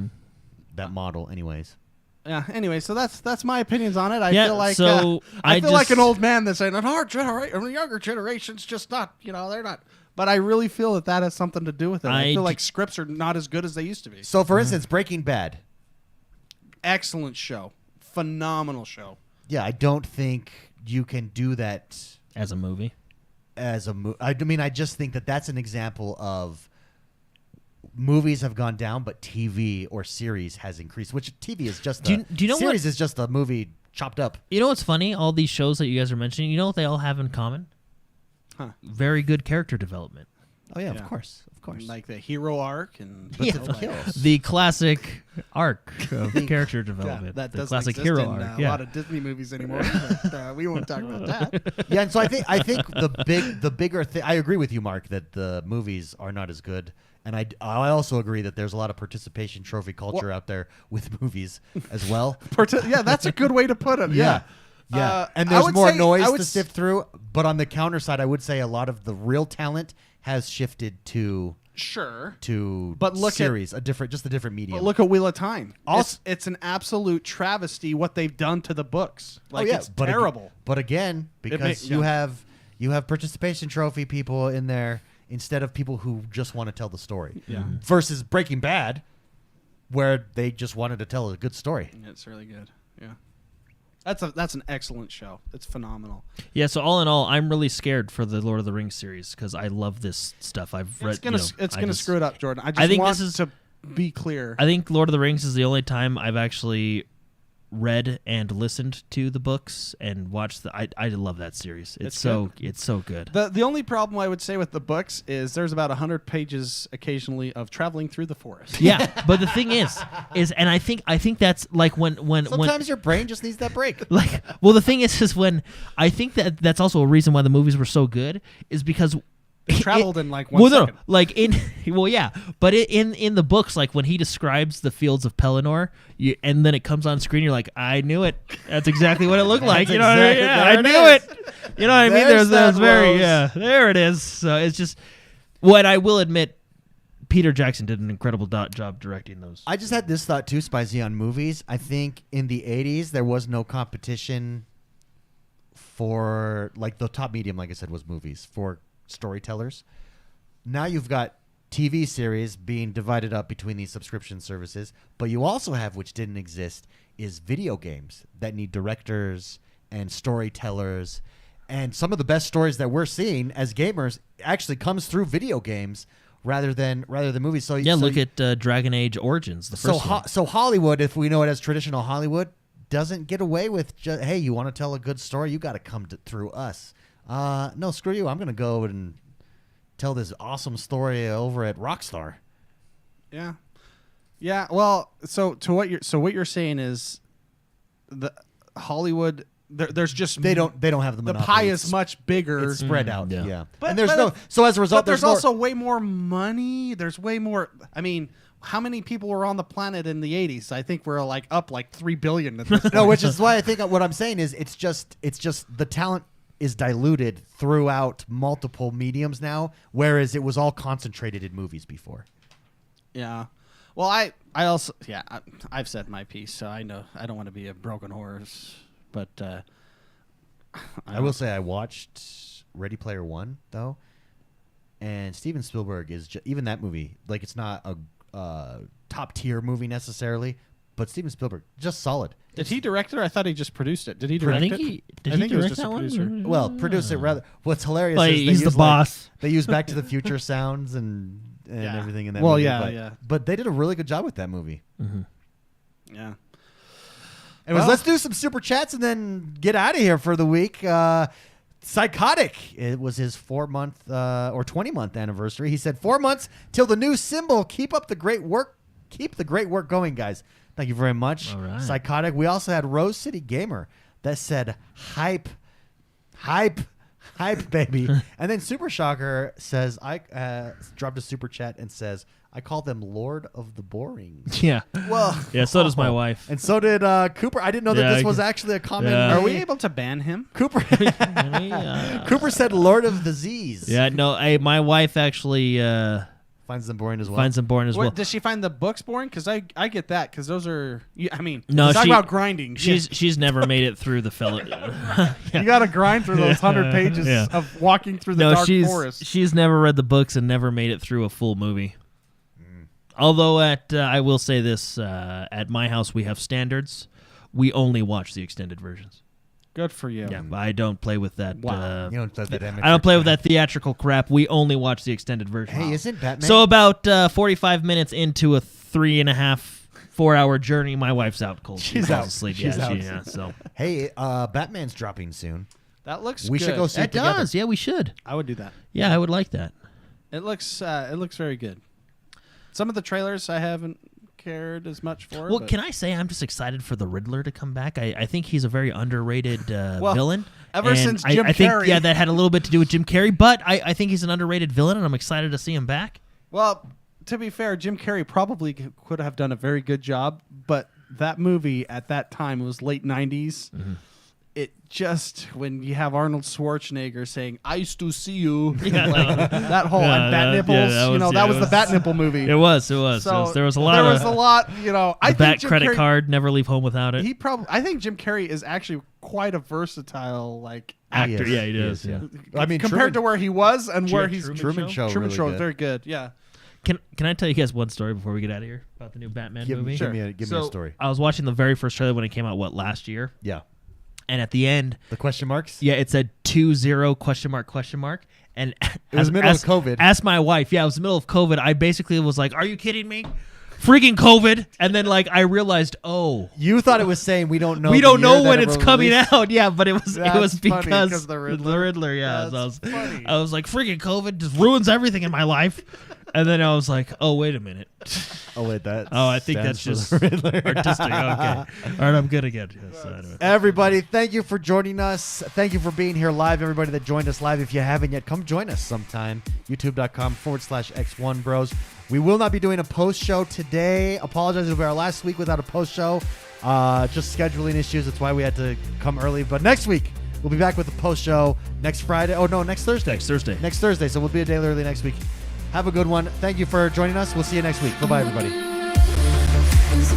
S1: That model, anyways.
S2: Yeah. Anyway, so that's my opinions on it. I
S3: Yeah,
S2: feel like
S3: so
S2: I
S3: I
S2: feel like
S3: just-
S2: an old man that's saying our generation, the younger generation's just not. They're not. But I really feel that has something to do with it. I feel like scripts are not as good as they used to be.
S1: So, for instance, Breaking Bad.
S2: Excellent show, phenomenal show.
S1: Yeah, I don't think you can do that
S3: as a movie.
S1: I mean, I just think that's an example of movies have gone down, but TV or series has increased. Which TV is just
S3: do you know
S1: series is just a movie chopped up.
S3: You know what's funny? All these shows that you guys are mentioning, you know what they all have in common?
S2: Huh.
S3: Very good character development.
S1: Oh yeah,
S2: Yeah.
S1: of course.
S2: Like the hero arc and
S3: The classic arc of character development.
S2: that
S3: the
S2: doesn't
S3: classic
S2: exist
S3: hero
S2: in
S3: arc.
S2: a lot of Disney movies anymore. But, we won't talk about that.
S1: Yeah, and so I think the bigger thing. I agree with you, Mark, that the movies are not as good, and I also agree that there's a lot of participation trophy culture out there with movies as well.
S2: Yeah, that's a good way to put it. Yeah.
S1: And
S2: I
S1: there's
S2: would
S1: more
S2: say-
S1: noise
S2: I would
S1: to sift through. But on the counter side, I would say a lot of the real talent has shifted to
S2: Sure.
S1: but look series, a different medium.
S2: But look at Wheel of Time.
S1: Also,
S2: it's an absolute travesty what they've done to the books. Like it's
S1: but
S2: terrible.
S1: But again, because you have participation trophy people in there instead of people who just want to tell the story.
S2: Yeah.
S1: Versus Breaking Bad, where they just wanted to tell a good story.
S2: It's really good. Yeah. That's an excellent show. It's phenomenal.
S3: Yeah, so all in all, I'm really scared for the Lord of the Rings series because I love this stuff. I've read.
S2: It's gonna screw it up, Jordan. I think want to be clear.
S3: I think Lord of the Rings is the only time I've actually read and listened to the books and watched I love that series. It's so good.
S2: The only problem I would say with the books is there's about 100 pages occasionally of traveling through the forest.
S3: Yeah, but the thing is and I think that's like when
S1: sometimes your brain just needs that break.
S3: Like, well, the thing is when I think that's also a reason why the movies were so good is because
S2: it traveled in like one second.
S3: Like but in the books, like when he describes the fields of Pelennor, and then it comes on screen, you're like, I knew it. That's exactly what it looked like. You know what I mean? Yeah, I knew it. You know what I mean? There's very there it is. So it's just what I will admit. Peter Jackson did an incredible job directing those.
S1: I just had this thought too, Spicy, on movies. I think in the 80s there was no competition for, like, the top medium, like I said, was movies for storytellers. Now you've got TV series being divided up between these subscription services, but you also have, which didn't exist, is video games that need directors and storytellers. And some of the best stories that we're seeing as gamers actually comes through video games rather than movies. So
S3: look at Dragon Age Origins, the first one.
S1: So Hollywood, if we know it as traditional Hollywood, doesn't get away with just, hey, you want to tell a good story, you got to come through us. No, screw you. I'm going to go and tell this awesome story over at Rockstar.
S2: Yeah. Yeah, well, so what you're saying is the Hollywood there's just
S1: they don't have the monopoly.
S2: pie is much bigger.
S1: It's spread out. Yeah.
S2: But,
S1: and there's so as a result
S2: there's also way more money. There's way more. I mean, how many people were on the planet in the 80s? I think we're like up like 3 billion at this point.
S1: No, which is why I think what I'm saying is it's just the talent is diluted throughout multiple mediums now, whereas it was all concentrated in movies before.
S2: Yeah. Well, I also I've said my piece, so I know I don't want to be a broken horse, but
S1: I will say I watched Ready Player One though, and Steven Spielberg is even that movie, like, it's not a top tier movie necessarily, but Steven Spielberg just solid.
S2: Did he direct it? Or I thought he just produced it. Did he direct it?
S3: Did he direct that one?
S1: Well, produce it rather. What's hilarious
S3: Like,
S1: is
S3: he's the boss.
S1: They use Back to the Future sounds and everything in that
S2: Well,
S1: movie.
S2: yeah.
S1: But they did a really good job with that movie.
S2: Mm-hmm. Yeah.
S1: Anyways, let's do some super chats and then get out of here for the week. Psychotic. It was his 4-month or 20-month anniversary. He said 4 months till the new symbol. Keep up the great work. Keep the great work going, guys. Thank you very much.
S3: All right.
S1: Psychotic. We also had Rose City Gamer that said hype, baby. And then Super Shocker says, I dropped a super chat and says, I call them Lord of the Boring.
S3: Yeah.
S1: Well,
S3: yeah, so does my wife.
S1: And so did Cooper. I didn't know that this was actually a comment.
S3: Yeah.
S2: Are we able to ban him?
S1: Cooper Cooper said Lord of the Z's.
S3: Yeah, no, my wife actually
S1: finds them boring as well.
S3: finds them boring as well.
S2: Does she find the books boring? Because I get that, because those are,
S3: No,
S2: talk about grinding.
S3: She's never made it through the fellow.
S2: You got to grind through those 100 pages of walking through the dark forest.
S3: She's never read the books and never made it through a full movie. Although I will say this, at my house we have standards. We only watch the extended versions.
S2: Good for you.
S3: Yeah, I don't play with that.
S1: Wow. You don't play that
S3: I don't play with that theatrical crap. We only watch the extended version.
S1: Hey, isn't Batman?
S3: So about 45 minutes into a 3.5-4 hour journey, my wife's out cold.
S1: She's
S3: falls
S1: out.
S3: asleep.
S1: She's out.
S3: Yeah, so
S1: Hey, Batman's dropping soon.
S2: That looks
S1: We
S2: good.
S1: should go see
S3: that
S1: it together.
S3: does. Yeah, we should.
S2: I would do that.
S3: Yeah, I would like that.
S2: It looks very good. Some of the trailers I haven't cared as much for.
S3: Well,
S2: but
S3: can I say I'm just excited for the Riddler to come back? I think he's a very underrated villain.
S2: Ever
S3: And
S2: since
S3: I
S2: Jim
S3: think
S2: Carrey.
S3: that had a little bit to do with Jim Carrey, but I think he's an underrated villain, and I'm excited to see him back.
S2: Well, to be fair, Jim Carrey probably could have done a very good job, but that movie at that time, it was late 90s.
S3: Mm-hmm.
S2: It just, when you have Arnold Schwarzenegger saying, I used to see you,
S3: Yeah,
S2: like, that whole
S3: Yeah,
S2: and Bat
S3: that-
S2: Nipples,
S3: yeah,
S2: that was
S3: it
S2: the Bat Nipple movie.
S3: It was.
S2: So
S3: There was a lot.
S2: There was a lot, I
S3: The
S2: think
S3: back
S2: Jim
S3: credit
S2: Carrey,
S3: card. Never leave home without it.
S2: I think Jim Carrey is actually quite a versatile,
S3: Actor.
S1: He is.
S3: Yeah, he does.
S1: He is,
S3: Yeah.
S1: I mean,
S2: compared to where he was and where he's
S1: Truman Show.
S2: Truman
S1: really
S2: Show
S1: good.
S2: is very good. Yeah.
S3: Can I tell you guys one story before we get out of here about the new Batman movie?
S1: Give me a story.
S3: I was watching the very first trailer when it came out. Last year?
S1: Yeah.
S3: And at the end,
S1: The question marks?
S3: yeah, it said 20 ? And
S1: It was the middle of COVID.
S3: Asked my wife. Yeah, it was the middle of COVID. I basically was like, "Are you kidding me? Freaking COVID!" And then I realized,
S1: You thought it was saying we don't know.
S3: we
S1: the
S3: don't
S1: year
S3: know
S1: that
S3: when
S1: it
S3: it's
S1: was
S3: coming
S1: released.
S3: out. Yeah, but it was
S2: That's funny,
S3: because
S2: 'cause the
S3: the
S2: Riddler.
S3: Riddler. Yeah,
S2: That's
S3: so
S2: funny.
S3: I was like, freaking COVID just ruins everything in my life. And then I was like, oh, wait a minute.
S1: Oh wait, that.
S3: Oh, I think
S1: stands
S3: that's
S1: for
S3: just
S1: the Riddler.
S3: artistic. Okay. All right, I'm good again. Yes, anyway.
S1: Everybody, thank you for joining us. Thank you for being here live. Everybody that joined us live, if you haven't yet, come join us sometime. YouTube.com/X1Bros. We will not be doing a post show today. Apologize, it'll be our last week without a post show. Just scheduling issues. That's why we had to come early. But next week, we'll be back with a post show next Friday. Oh, no, next Thursday.
S3: Next Thursday.
S1: So we'll be a day early next week. Have a good one. Thank you for joining us. We'll see you next week. Bye-bye, everybody.
S4: It's a